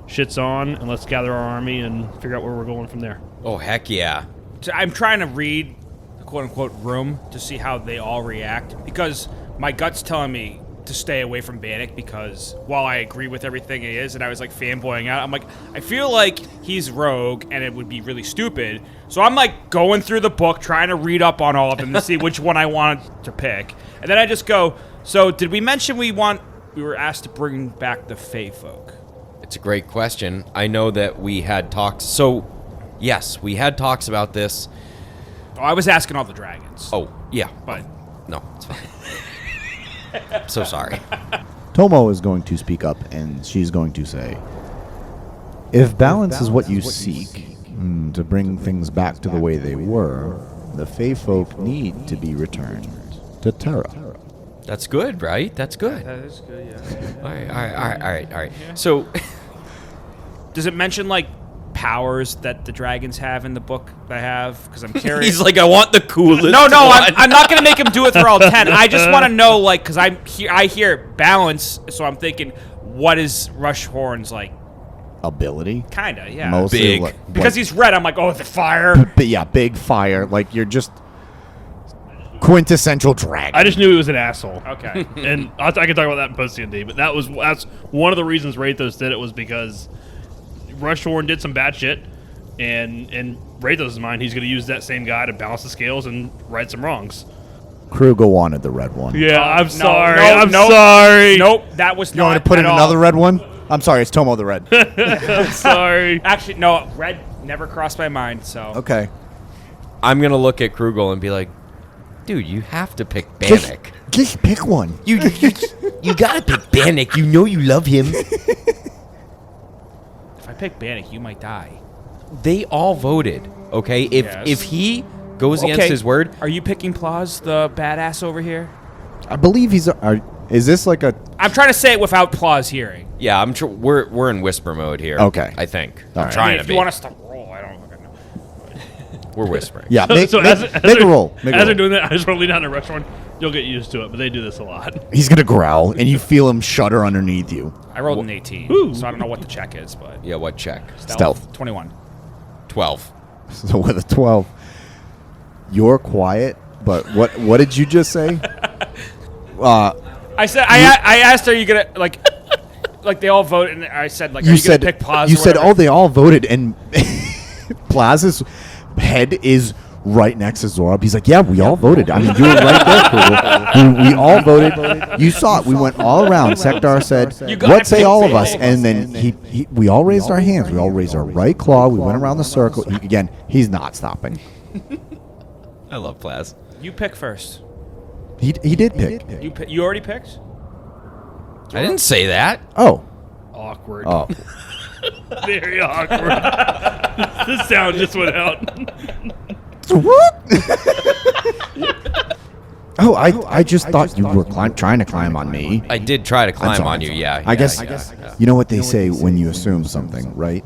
shit's on, and let's gather our army and figure out where we're going from there. Oh, heck yeah. So I'm trying to read the quote-unquote room to see how they all react, because my gut's telling me to stay away from Bannock, because while I agree with everything he is, and I was fanboying out, I'm I feel like he's rogue and it would be really stupid. So I'm going through the book, trying to read up on all of them to see which one I want to pick. And then I just go, so did we mention we were asked to bring back the Fae folk? It's a great question. I know that we had talks. So, yes, we had talks about this. Oh, I was asking all the dragons. Oh, yeah. But No, it's fine. So sorry. Tomo is going to speak up, and she's going to say, if balance is what you seek, to bring things back to the way they were, the Fae folk need to be returned to Terra. That's good, right? That's good. that is good, yeah. All right. So, Does it mention powers that the dragons have in the book that I have? Because I'm curious. he's like, I want the coolest No, one. I'm not gonna make him do it for all 10. I just want to know, because I hear balance, so I'm thinking, what is Rushhorn's Ability? Kinda, yeah. Mostly Big. Because he's red, I'm oh, the fire. But yeah, big fire. You're just quintessential dragon. I just knew he was an asshole. Okay. And I can talk about that in post-D&D, but that's one of the reasons Rathos did it, was because Rushhorn did some bad shit, and in Rathos' mind, he's going to use that same guy to balance the scales and right some wrongs. Krugel wanted the red one. Yeah, I'm no, sorry. no, I'm no. sorry. Nope, that was You want me not to put at in all. another red one? I'm sorry, it's Tomo the Red. I'm sorry. Actually, no, red never crossed my mind, so. Okay. I'm going to look at Krugel and be like, dude, you have to pick Bannock. Just pick one. You got to pick Bannock. You know you love him. If I pick Bannock, you might die. They all voted, okay? Yes. If he goes against his word, Are you picking Plaus, the badass over here? I believe he's... Is this like a... I'm trying to say it without Plaw's hearing. Yeah, we're in whisper mode here. Okay. I think. All I'm right. trying if to you be. want us to roll, I don't fucking know. We're whispering. Yeah, So make as a they're- roll. Make a As they're roll. doing that, I just want to lean down and rush one. You'll get used to it, but they do this a lot. He's going to growl, and you feel him shudder underneath you. I rolled an 18, Ooh. so I don't know what the check is, but Yeah, what check? Stealth. 21. 12. So with a 12, you're quiet, but what did you just say? I said I asked, are you gonna like they all voted, and I said like, are you gonna pick Plaz? You or said, whatever? oh, they all voted, and Plaza's head is right next to Zorab. He's like, yeah, we all voted. I mean, you were right there, Krugel. We all voted. You saw it. We went all around. Sektar said, gotta what say pick all of all us? of And then we all raised our hands. We all raised our right claw. We went around the circle. Again, he's not stopping. I love Plaz. You pick first. He did pick. You already picked. I didn't say that. Oh. Awkward. Oh. Very awkward. The sound just went out. Oh, I just thought you were trying to climb on me. I did try to I'm climb sorry, on I'm you. sorry. Yeah. I guess yeah. you know what they say when you assume something, right?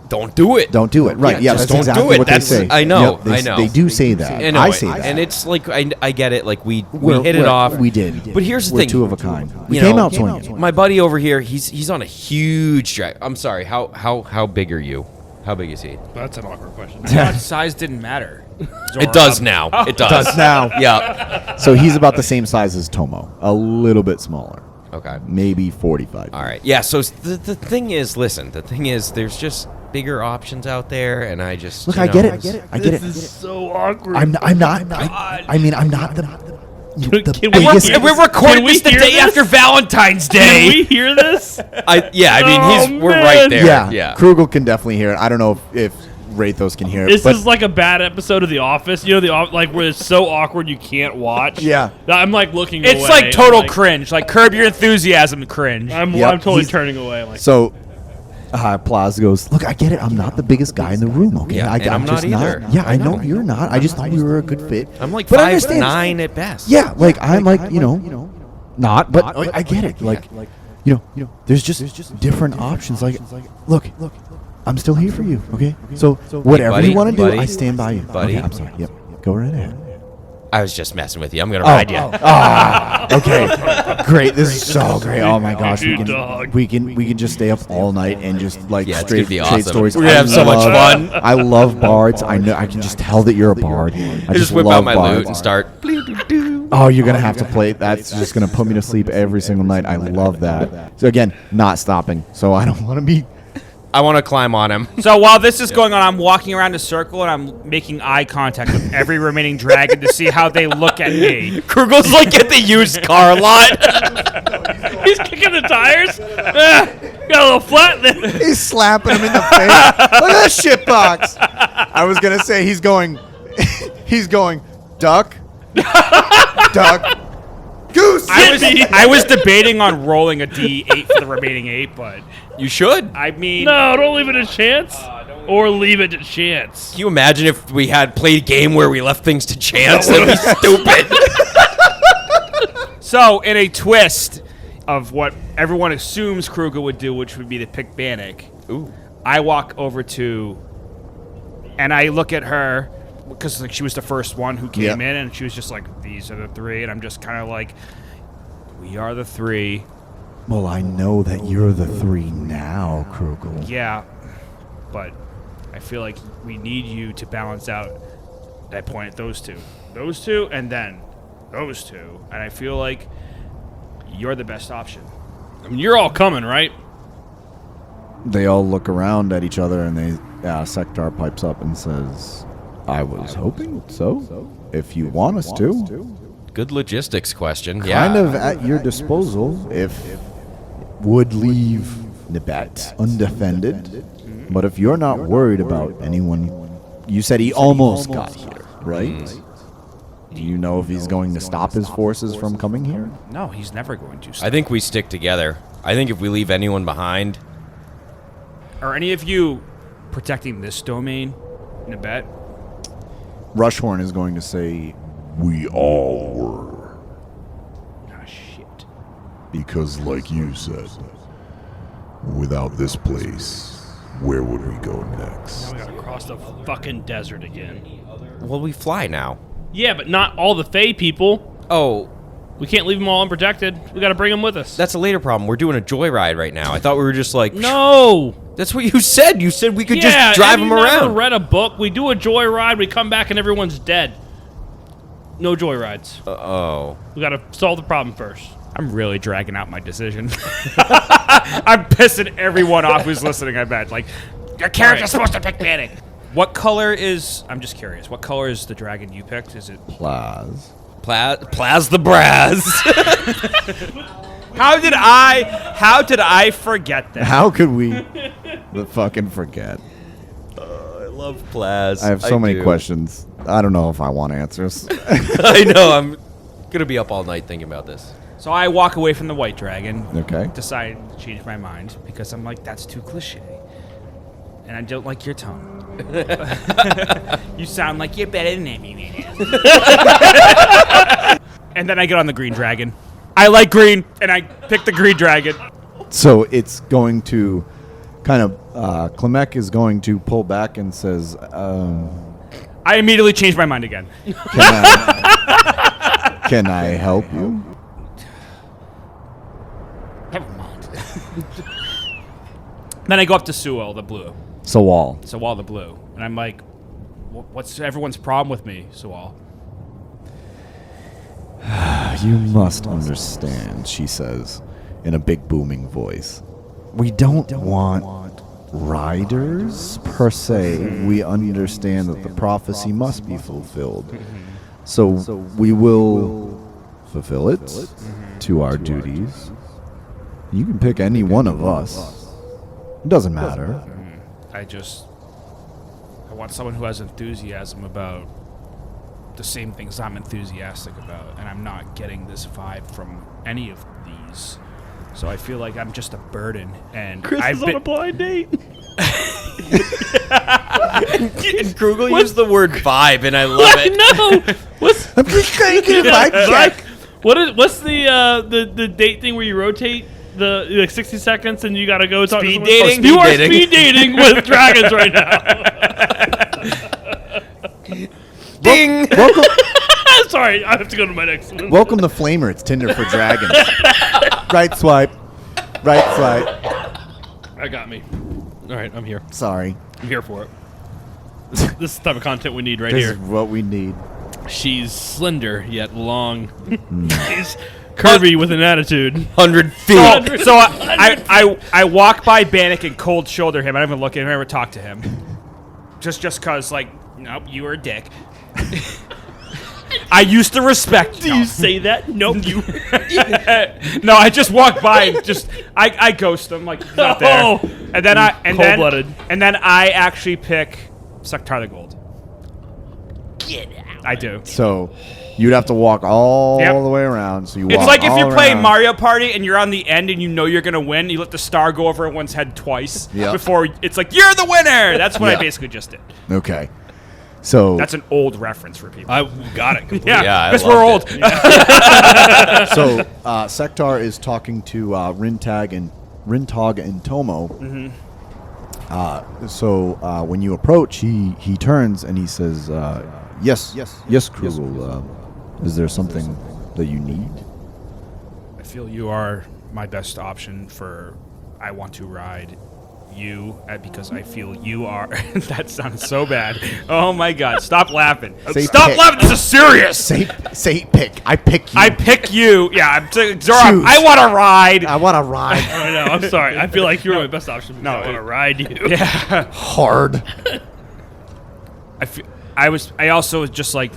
Don't do it. Don't do it. Right? Yeah, just that's don't exactly do it. what That's, they say. I know. Yep, they, I know. They do say that. I know I it. say that. And it's like I get it. Like we We're- hit it we're- off. We did. But here's the We're thing. two of a kind. We You came know, out swinging. My buddy over here, he's on a huge drag. I'm sorry. How big are you? How big is he? That's an awkward question. Size didn't matter. It does now. It does. Does now. Yeah. So he's about the same size as Tomo, a little bit smaller, Okay. maybe 45. All right. Yeah. So the thing is, listen. The thing is, there's just bigger options out there, and I just Look, you I know, get it. I get it. This is so awkward. I'm not. I mean, I'm not the Can we biggest. hear- We're recording Can we this the hear day this? after Valentine's Can Day. we hear this? I mean, Oh, we're man. right there. Yeah, Yeah. Krugel can definitely hear it. I don't know if Rathos can hear it. This but is like a bad episode of The Office. You know, like where it's so awkward you can't watch. Yeah. I'm like looking away. It's like total I'm like, cringe, like Curb Your Enthusiasm cringe. I'm Yep, totally he's- turning away. I'm like, So, Plaza goes, look, I get it. I'm not the biggest guy in the room, okay? Yeah, and I'm not just either. Yeah, I know you're not. I just thought we were a good fit. I'm like But I understand. 5'9" at best. Yeah, like I'm like, not, but I get it. Like, there's just different options. Like, look, I'm still here for you, okay? So whatever buddy, you want to do, buddy, I stand by you. buddy. Okay, I'm sorry. Yep, go right ahead. I was just messing with you. I'm gonna ride you. Okay, great. This is so great. Oh my gosh, Dog. we can just stay up all night and just like Yeah, it's straight gonna be trade awesome. stories. We're gonna I have so much love- fun. I love bards. I know. I can just tell that you're a bard. I Just whip love out my bards. loot and start. Oh, you're gonna have to play. That's just gonna put me to sleep every single night. I love that. So again, not stopping. So I don't want to be. I want to climb on him. So while this is going on, I'm walking around a circle and I'm making eye contact with every remaining dragon to see how they look at me. Krugel's like at the used car lot. he's kicking the tires. Got a little flat there. He's slapping him in the face. Look at that shit box. I was gonna say he's going. He's going. Duck. Duck. Goose. I was debating on rolling a D8 for the remaining 8, but You should. I mean, No, don't leave it a chance. Or leave it to chance. Can you imagine if we had played a game where we left things to chance? That'd be stupid. so in a twist of what everyone assumes Kruger would do, which would be to pick Bannock, Ooh. I walk over to, and I look at her because like she was the first one who came in, and she was just like, "These are the 3," and I'm just kind of like, "We are the 3." Well, I know that you're the 3 now, Krugel. Yeah, but I feel like we need you to balance out. I point at those 2, and then those 2, and I feel like you're the best option. I mean, you're all coming, right? They all look around at each other, and Sektar pipes up and says, "I was hoping so. If you want us to, Good logistics question. kind of at your disposal. If would leave Nibet undefended, but if you're not worried about anyone, you said he almost got here, right? Do you know if he's going to stop his forces from coming here? No, he's never going to. I think we stick together. I think if we leave anyone behind, Are any of you protecting this domain in a bet? Rushhorn is going to say, We all were. Ah, shit. Because, like you said, without this place, where would we go next? Now we gotta cross the fucking desert again. Well, we fly now. Yeah, but not all the Fae people. Oh, We can't leave them all unprotected. We gotta bring them with us. that's a later problem. We're doing a joyride right now. I thought we were just like... No! That's what you said. You said we could Yeah, just drive have them you never around. read a book? We do a joyride, we come back and everyone's dead. No joyrides. Oh. We gotta solve the problem first. I'm really dragging out my decision. I'm pissing everyone off who's listening, I bet. Like, your character's supposed to pick Panic. What color is... I'm just curious. What color is the dragon you picked? Is it... Plaz. Plaz the Braz. How did I forget that? How could we fucking forget? I love Plaz. I have so many do. questions. I don't know if I want answers. I know. I'm going to be up all night thinking about this. So I walk away from the white dragon. Okay. Decide to change my mind because I'm like, that's too cliche. And I don't like your tone. You sound like you're better than me. And then I get on the green dragon. I like green, and I pick the green dragon. So it's going to kind of, Klimek is going to pull back and says, I immediately change my mind again. can I help you? Never mind. Then I go up to Sewell, the blue. Sawal. Sewell, the blue. And I'm like, what's everyone's problem with me, Sewell? You must understand, she says, in a big booming voice. We don't want riders, per se. We understand that the prophecy must be fulfilled. So we will fulfill it to our duties. You can pick any one of us. It doesn't matter. I want someone who has enthusiasm about the same things I'm enthusiastic about, and I'm not getting this vibe from any of these. So I feel like I'm just a burden, and Chris is on a blind date. Krugel used the word vibe, and I love it. No! What's I'm just trying to get a vibe check. what's the date thing where you rotate the like 60 seconds and you gotta go talk to Speed someone? dating? You are Speed speed dating with dragons right now. Ding! Welcome, Sorry, I have to go to my next one. welcome to Flamer. It's Tinder for dragons. Right swipe. Right swipe. That got me. All right, I'm here. Sorry. I'm here for it. This is the type of content we need right This here. is what we need. She's slender yet long. She's curvy with an attitude. 100 feet. So I walk by Bannock and cold shoulder him. I don't even look at him. I never talk to him. Just cause, like, nope, you were a dick. I used to respect Do you say that? Nope. You. No, I just walk by and just I ghost him like he's not there. Oh. And then Cold-blooded. And then I actually pick Sektar the Gold. Get out. I do. So you'd have to walk all Yep. the way around. So you It's walk like if all you're playing around. Mario Party and you're on the end and you know you're gonna win, you let the star go over everyone's head twice Yep. before it's like you're the winner. That's what Yeah. I basically just did. Okay. So That's an old reference for people. I got it. Completely. Yeah, I because we're old. loved Sektar is talking to Rintog and Tomo. When you approach, he turns and he says, "Yes, Krugel. Is there something that you need?" I feel you are my best option for I want to ride you because I feel you are. That sounds so bad. Oh my god! Stop laughing! Say Stop pick. laughing! This is serious. Say pick. I pick you. I pick you. Yeah, I'm saying, Zora. Choose. I want to ride. I want to ride I know. I'm sorry. I feel like you're my best option. No, I want to ride you. Yeah. hard. I also was just like,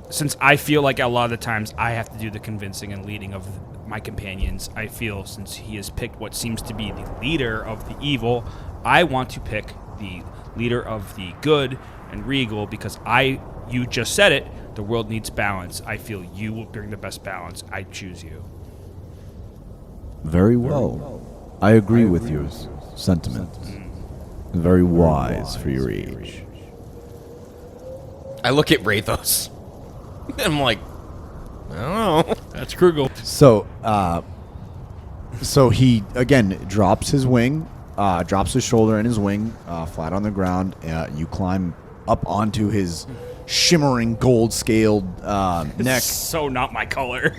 since I feel like a lot of the times I have to do the convincing and leading of my companions, I feel since he has picked what seems to be the leader of the evil, I want to pick the leader of the good and Regal because you just said it, the world needs balance. I feel you will bring the best balance. I choose you. Very well. I agree with your sentiment. Very wise for your age. I look at Rathos. I'm like, I don't know. That's Krugel. So he again drops his wing, drops his shoulder and his wing flat on the ground. You climb up onto his shimmering gold-scaled neck, So not my color.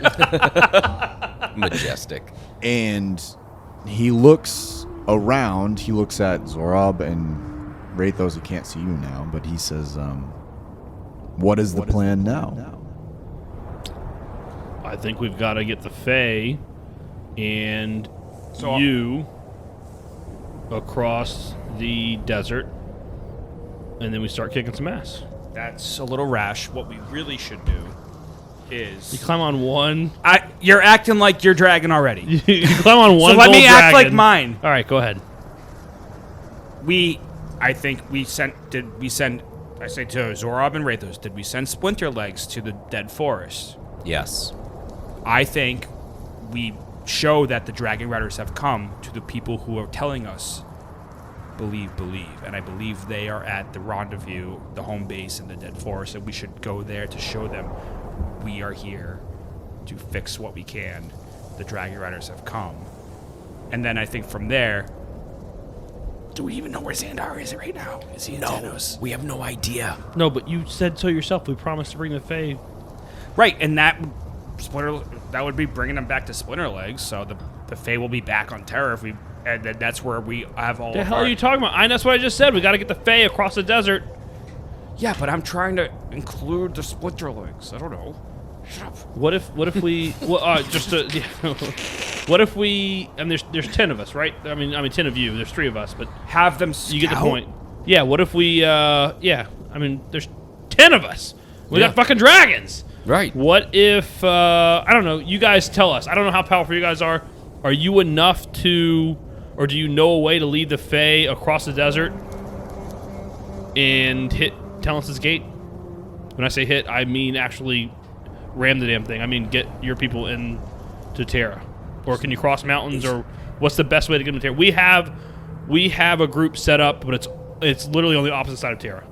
Majestic. and he looks around. He looks at Zorab and Rathos. He can't see you now, but he says, "What is the plan now?" I think we've got to get the Fae and So- you across the desert, and then we start kicking some ass. That's a little rash. What we really should do You is... climb on one. You're acting like your dragon already. You climb on one. So let me gold act like dragon. mine. All right, go ahead. I think we sent... I say to Zorab and Rathos, did we send splinter legs to the dead forest? Yes. I think we show that the dragon riders have come to the people who are telling us believe. And I believe they are at the rendezvous, the home base in the dead forest, and we should go there to show them we are here to fix what we can. The dragon riders have come. And then I think from there, do we even know where Xandar is right now? Is he in Xanos? We have no idea. No, but you said so yourself. We promised to bring the Fae. Right, and that would be bringing them back to Splinter Legs, so the Fae will be back on Terra if we... And then that's where we have all The of hell our... are you talking about? That's what I just said. We got to get the Fae across the desert. Yeah, but I'm trying to include the Splinter Legs. I don't know. Shut up. What if we what if we and there's 10 of us, right? I mean 10 of you. There's 3 of us, but Have them scout. you get the point. Yeah, what if we there's 10 of us. We got fucking dragons. Right. What if I don't know, you guys tell us. I don't know how powerful you guys are. Are you enough to, or do you know a way to lead the Fae across the desert and hit Talence's gate? When I say hit, I mean actually ram the damn thing. I mean get your people into Terra. Or can you cross mountains, or what's the best way to get them to Terra? We have a group set up, but it's literally on the opposite side of Terra.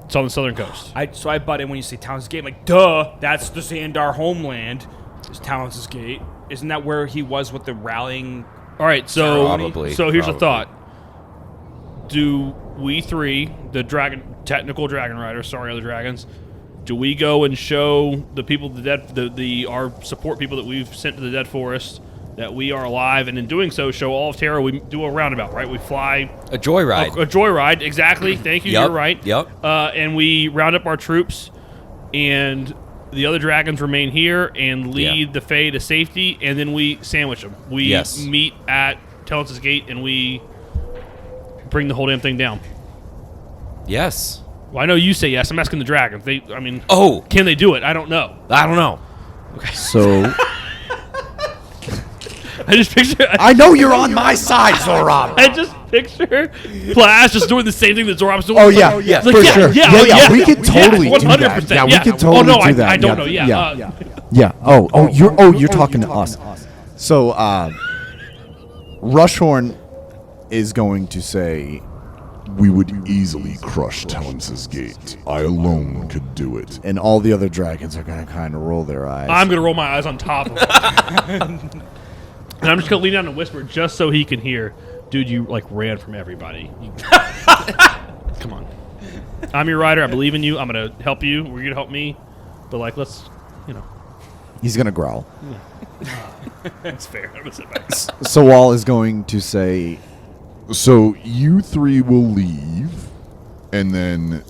It's on the southern coast. So I butt in when you say Talence's Gate. I'm like, duh, that's the Xandar homeland. Is Talence's Gate. Isn't that where he was with the rallying? All right, so Probably, here's a probably. thought. Do we 3, the technical dragon riders, sorry other dragons, do we go and show the people, our support people that we've sent to the dead forest, that we are alive, and in doing so, show all of Terra? We do a roundabout, right? We fly A joyride. a joyride, exactly. Thank you. Yep, You're right. yep. And we round up our troops, and the other dragons remain here and lead the Fae to safety, and then we sandwich them. We meet at Talence's Gate, and we bring the whole damn thing down. Yes. Well, I know you say yes. I'm asking the dragons. Oh. Can they do it? I don't know. I don't know. So I just picture. I know you're on my side, Zorab. I just picture Flash just doing the same thing that Zorob's doing. Oh It's yeah, like, yeah, it's like, for yeah, sure. yeah, We could totally do that. 100%, Yeah, we yeah. could totally Oh no, do that. I don't know. Yeah. Yeah. Oh, you're talking to us. So, Rushhorn is going to say, We would easily crush Talence's Gate. I alone could do it. and all the other dragons are going to kind of roll their eyes. I'm gonna roll my eyes on top of him. And I'm just gonna lean down and whisper just so he can hear. Dude, you like ran from everybody. Come on. I'm your rider. I believe in you. I'm gonna help you. We're gonna help me. But like, let's, He's going to growl. it's fair. I'm gonna sit back. Sawal is going to say, So you 3 will leave, and then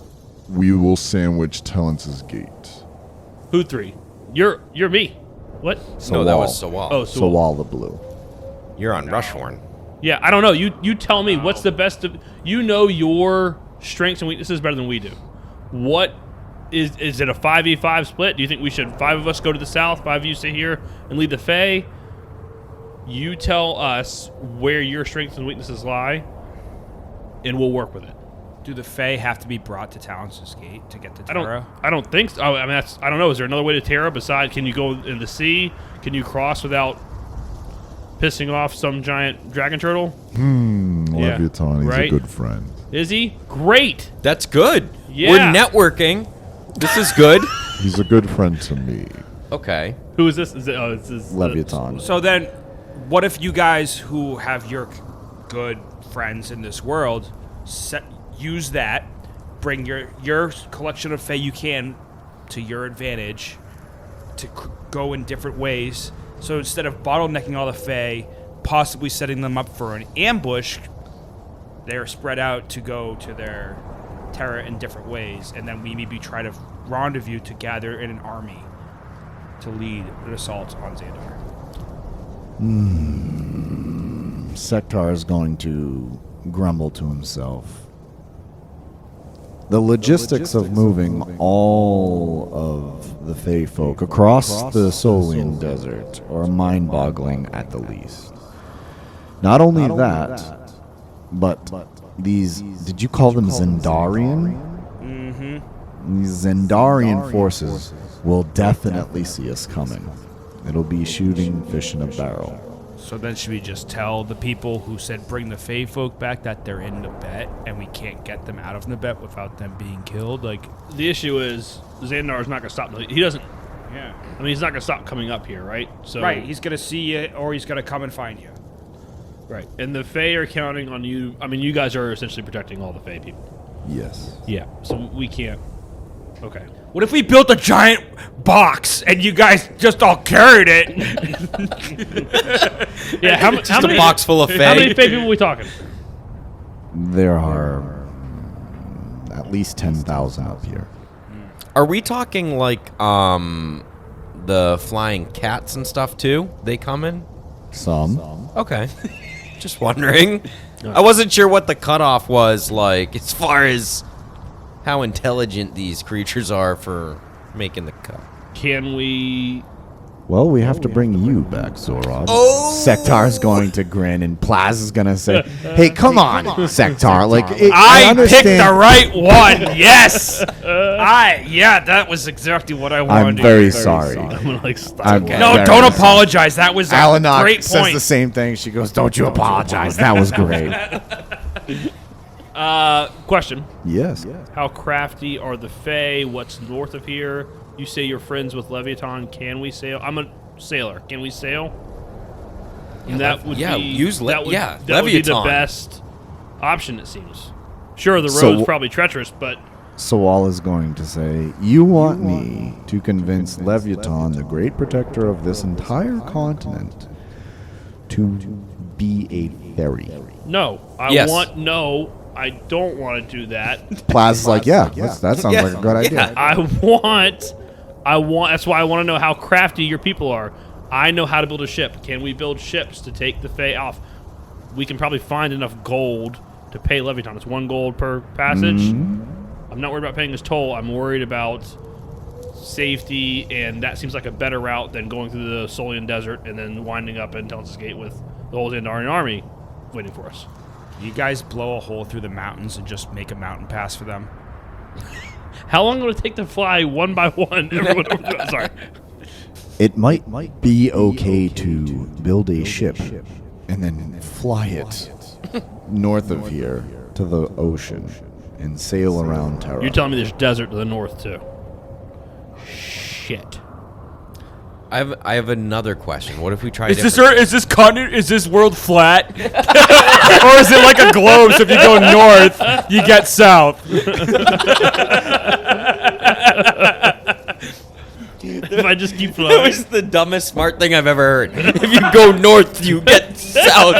we will sandwich Talence's Gate. Who 3? You're me. What? No, that was Sawal. Oh, so Sawal the Blue. You're on Rushhorn. yeah. I don't know. You tell me what's the best of. You know your strengths and weaknesses better than we do. What is it a 5v5 split? Do you think we should 5 of us go to the south, 5 of you stay here and lead the Fae? You tell us where your strengths and weaknesses lie, and we'll work with it. Do the Fae have to be brought to Talence's Gate to get to Terra? I don't think so. I mean, I don't know. Is there another way to Terra besides? Can you go in the sea? Can you cross without pissing off some giant dragon turtle? Yeah, Leviathan, he's right? a good friend. Is he? Great. That's good. Yeah. We're networking. This is good. He's a good friend to me. Okay. Who is this? Is it, oh, it's this, Leviathan. So then, what if you guys who have your good friends in this world use that, bring your collection of Fae you can to your advantage to go in different ways. So instead of bottlenecking all the Fae, possibly setting them up for an ambush, they're spread out to go to their Terra in different ways, and then we maybe try to rendezvous to gather in an army to lead an assault on Xandar. Sektar is going to grumble to himself. The logistics of moving all of the Fae folk across the Solian Desert are mind-boggling at the least. Not only that, but these, did you call them Zendarian? Mm-hmm. These Zendarian forces will definitely see us coming. It'll be shooting fish in a barrel. So then should we just tell the people who said bring the Fae folk back that they're in Nabet and we can't get them out of Nabet without them being killed? Like, The issue is Xandar is not going to stop. He doesn't. yeah. I mean, he's not going to stop coming up here, right? So Right, he's going to see you or he's going to come and find you. right. And the Fae are counting on you. I mean, you guys are essentially protecting all the Fae people. Yes. Yeah. So we can't. Okay. What if we built a giant box and you guys just all carried it? Yeah. How Just a box full of How many Fae. Fae people are we talking? There are at least 10,000 up here. Are we talking like the flying cats and stuff too? They coming? Some. Okay. Just wondering. I wasn't sure what the cutoff was like as far as how intelligent these creatures are for making the cut. Can we? Well, we have to bring you back, Zorod. Oh! Sektar's going to grin, and Plaz is going to say, hey, come on, Sektar. Like, I picked understand. the right one. Yes. Yeah, that was exactly what I wanted. I'm very sorry. I'm gonna like stop. I'm No, very don't sorry. apologize. That was a Alanok great says point. the same thing. She goes, don't you apologize. That was great. Question: Yes. How crafty are the Fae? What's north of here? You say you're friends with Leviathan. Can we sail? I'm a sailor. Can we sail? And that would yeah, be use that would, yeah, that would be the Leviathan. best option. It seems. Sure, the So road's wh- probably treacherous, but Sawal is going to say, you want me to convince Leviathan, the great protector of this entire continent, to be a fairy. no. Yes. I don't want to do that. Plaz is like, yeah, that sounds like a good idea. I want. That's why I want to know how crafty your people are. I know how to build a ship. Can we build ships to take the Fae off? We can probably find enough gold to pay Leviathan. It's 1 gold per passage. I'm not worried about paying his toll. I'm worried about safety, and that seems like a better route than going through the Solian Desert and then winding up in Telus Gate with the whole Xandarian army waiting for us. You guys blow a hole through the mountains and just make a mountain pass for them. How long will it take to fly one by one? Everyone over there? Sorry. It might be okay to build a ship and then fly it north of here to the ocean and sail around Terra. You're telling me there's desert to the north too? Shit. I have another question. What if we try Is this different- is this continent? Is this world flat, or is it like a globe? So if you go north, you get south. If I just keep That flowing. was the dumbest smart thing I've ever heard. If you go north, you get south.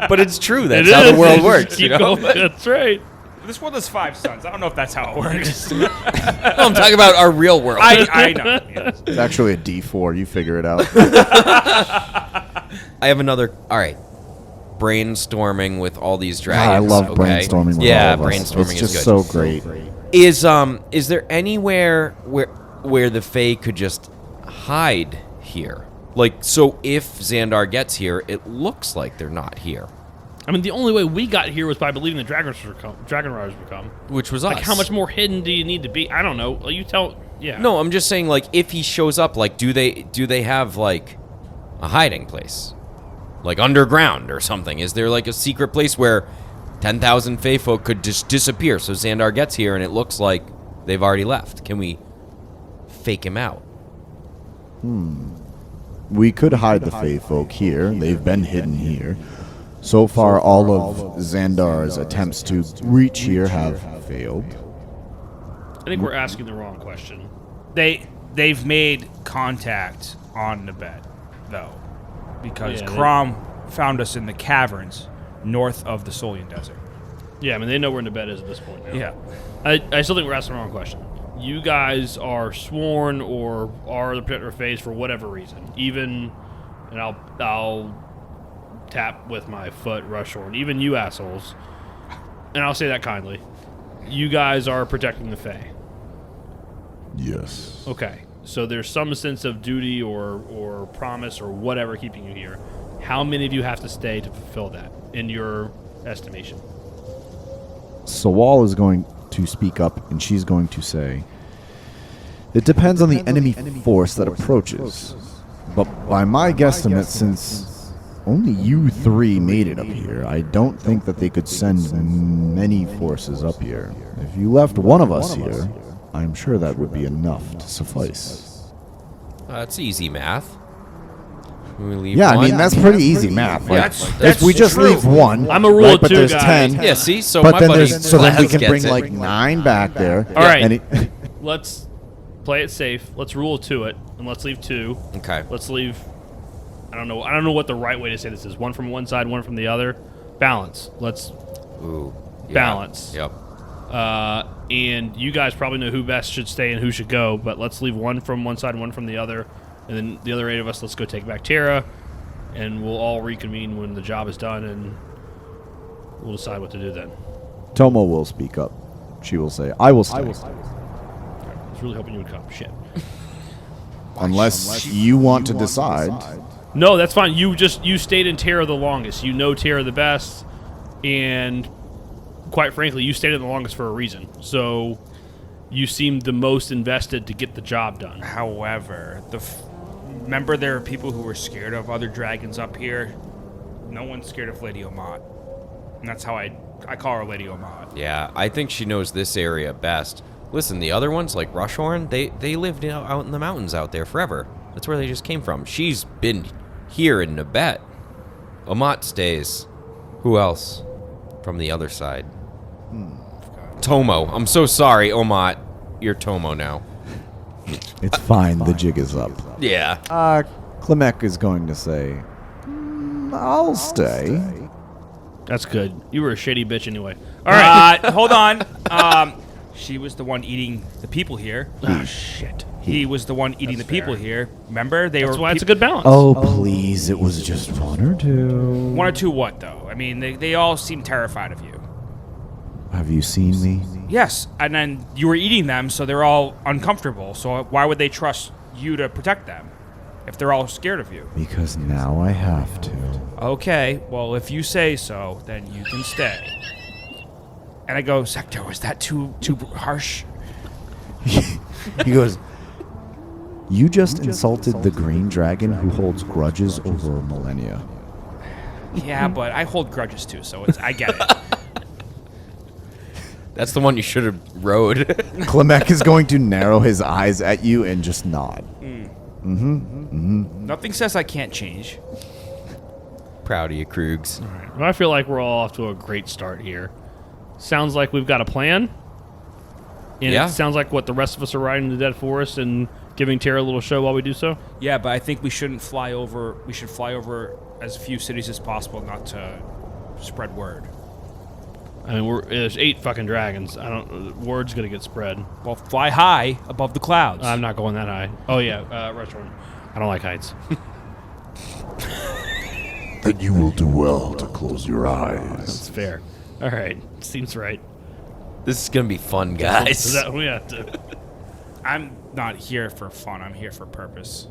But it's true. That's how the world works. You Keep know? going. That's right. This world has 5 suns. I don't know if that's how it works. No, I'm talking about our real world. I know. Yeah. It's actually a D4. You figure it out. I have another. All right. Brainstorming with all these God, dragons. I love okay? brainstorming with yeah, all of us. brainstorming It's is just good. so great. Is there anywhere where the Fae could just hide here? Like, so if Xandar gets here, it looks like they're not here, I mean, the only way we got here was by believing the Dragon Riders would come. which was Like, us. how much more hidden do you need to be? I don't know. Like, you tell. Yeah. No, I'm just saying, like, if he shows up, like, do they have like a hiding place, like underground or something? Is there like a secret place where 10,000 Fae folk could just disappear? So Xandar gets here and it looks like they've already left. Can we fake him out? We could hide the Fae folk here. They've been hidden here. So far, all of Xandar's attempts to reach here have failed. I think we're asking the wrong question. They've made contact on Nabet, though, because Yeah, Crom found us in the caverns north of the Solian Desert. Yeah, I mean, they know where Nabet is at this point now. Yeah. I still think we're asking the wrong question. You guys are sworn or are the protector of Fae for whatever reason. Even, and I'll tap with my foot, Rushhorn. Even you assholes, and I'll say that kindly. You guys are protecting the Fae. Yes. Okay, so there's some sense of duty or promise or whatever keeping you here. How many of you have to stay to fulfill that, in your estimation? Sawal is going to speak up, and she's going to say, it depends on the enemy force that approaches. But by my guesstimate, since only you three made it up here, I don't think that they could send many forces up here. If you left one of us here, I'm sure that would be enough to suffice. That's easy math. We leave Yeah, I one. mean, that's pretty easy math. Like, That's if we just true. leave one, I'm a rule right, of but two there's guy. 10. Yeah, see? So But my then buddy there's so then we Glass can gets bring it. like 9 back there. All right. And it, Let's play it safe. Let's rule to it, and let's leave 2. Okay. Let's leave. I don't know what the right way to say this is. One from one side, one from the other. Balance. Let's Ooh. Yeah. balance. Yep. And you guys probably know who best should stay and who should go. But let's leave one from one side, one from the other, and then the other 8 of us. Let's go take back Terra, and we'll all reconvene when the job is done, and we'll decide what to do then. Tomo will speak up. She will say, I will stay. I was really hoping you would come. Shit. Unless you want to decide. No, that's fine. You stayed in Terra the longest. You know Terra the best, and quite frankly, you stayed in the longest for a reason. So you seemed the most invested to get the job done. However, remember there are people who were scared of other dragons up here? No one's scared of Lady Omat. And that's how I call her Lady Omat. Yeah, I think she knows this area best. Listen, the other ones, like Rushhorn, they lived out in the mountains out there forever. That's where they just came from. She's been here in Nabet. Omat stays. Who else? From the other side. Tomo. I'm so sorry, Omat. You're Tomo now. It's fine. The jig is up. Yeah. Klimek is going to say, I'll stay. That's good. You were a shady bitch anyway. All right. Hold on. She was the one eating the people here. Oh, shit. He was the one eating the people here. Remember? That's why it's a good balance. Oh, please. It was just 1 or 2. 1 or 2 what, though? I mean, they all seem terrified of you. Have you seen me? Yes, and then you were eating them, so they're all uncomfortable. So why would they trust you to protect them if they're all scared of you? Because now I have to. Okay, well, if you say so, then you can stay. And I go, Sector, was that too harsh? He goes, you just insulted the green dragon who holds grudges over millennia. Yeah, but I hold grudges too, so I get it. That's the one you should have rode. Klimek is going to narrow his eyes at you and just nod. Nothing says I can't change. Proud of you, Krugs. Well, I feel like we're all off to a great start here. Sounds like we've got a plan. And Yeah. it sounds like the rest of us are riding the dead forest and giving Terra a little show while we do so. Yeah, but I think we shouldn't fly over. We should fly over as few cities as possible, not to spread word. I mean, there's 8 fucking dragons. Word's gonna get spread. Well, fly high above the clouds. I'm not going that high. Oh yeah, restaurant. I don't like heights. Then you will do well to close your eyes. That's fair. All right, seems right. This is going to be fun, guys. Is that we have to? I'm not here for fun. I'm here for purpose.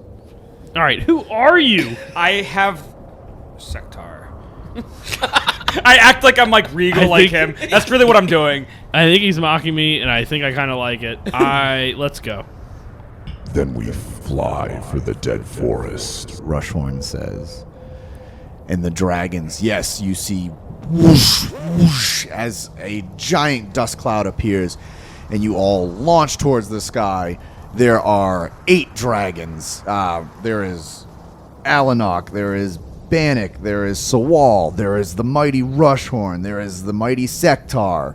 All right, who are you? I have Sectar. I act like I'm like regal like him. That's really what I'm doing. I think he's mocking me, and I think I kind of like it. Let's go. Then we fly for the dead forest. Rushhorn says. And the dragons, yes, you see whoosh, whoosh, as a giant dust cloud appears, and you all launch towards the sky, There are 8 dragons. There is Alanok. There is Bannock. There is Sawal. There is the mighty Rushhorn. There is the mighty Sektar.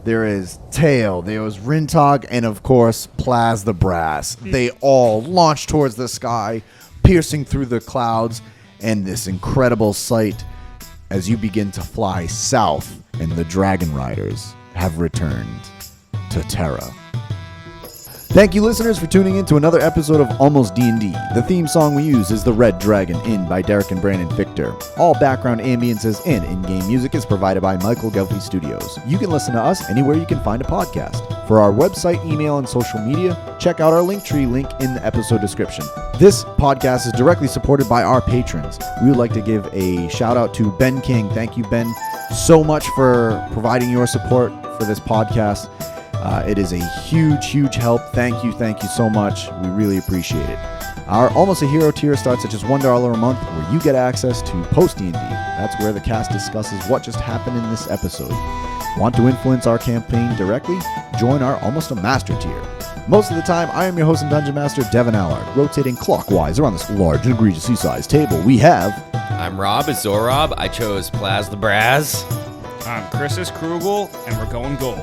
There is Tail. There is Rintog. And, of course, Plaz the Brass. They all launch towards the sky, piercing through the clouds, and this incredible sight as you begin to fly south, and the Dragon Riders have returned to Terra. Thank you, listeners, for tuning in to another episode of Almost D&D. The theme song we use is The Red Dragon Inn by Derek and Brandon Victor. All background ambiences and in-game music is provided by Michael Gelfi Studios. You can listen to us anywhere you can find a podcast. For our website, email, and social media, check out our Linktree link in the episode description. This podcast is directly supported by our patrons. We would like to give a shout out to Ben King. Thank you, Ben, so much for providing your support for this podcast. It is a huge help. Thank you so much. We really appreciate it. Our Almost a Hero tier starts at just $1 a month, where you get access to Post D&D. That's where the cast discusses what just happened in this episode. Want to influence our campaign directly? Join our Almost a Master tier. Most of the time, I am your host and Dungeon Master, Devin Allard. Rotating clockwise around this large and egregiously sized table, we have... I'm Rob, it's Zorob. I chose Plaz the Brass. I'm Chris's Krugel, and we're going gold.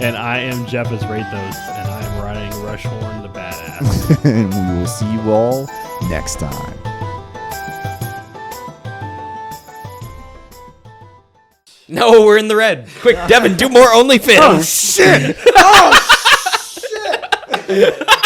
And I am Jeff as Rathos, and I am riding Rushhorn the Badass. And we will see you all next time. No, we're in the red. Quick, Devin, do more OnlyFans. Oh, shit! Oh, shit!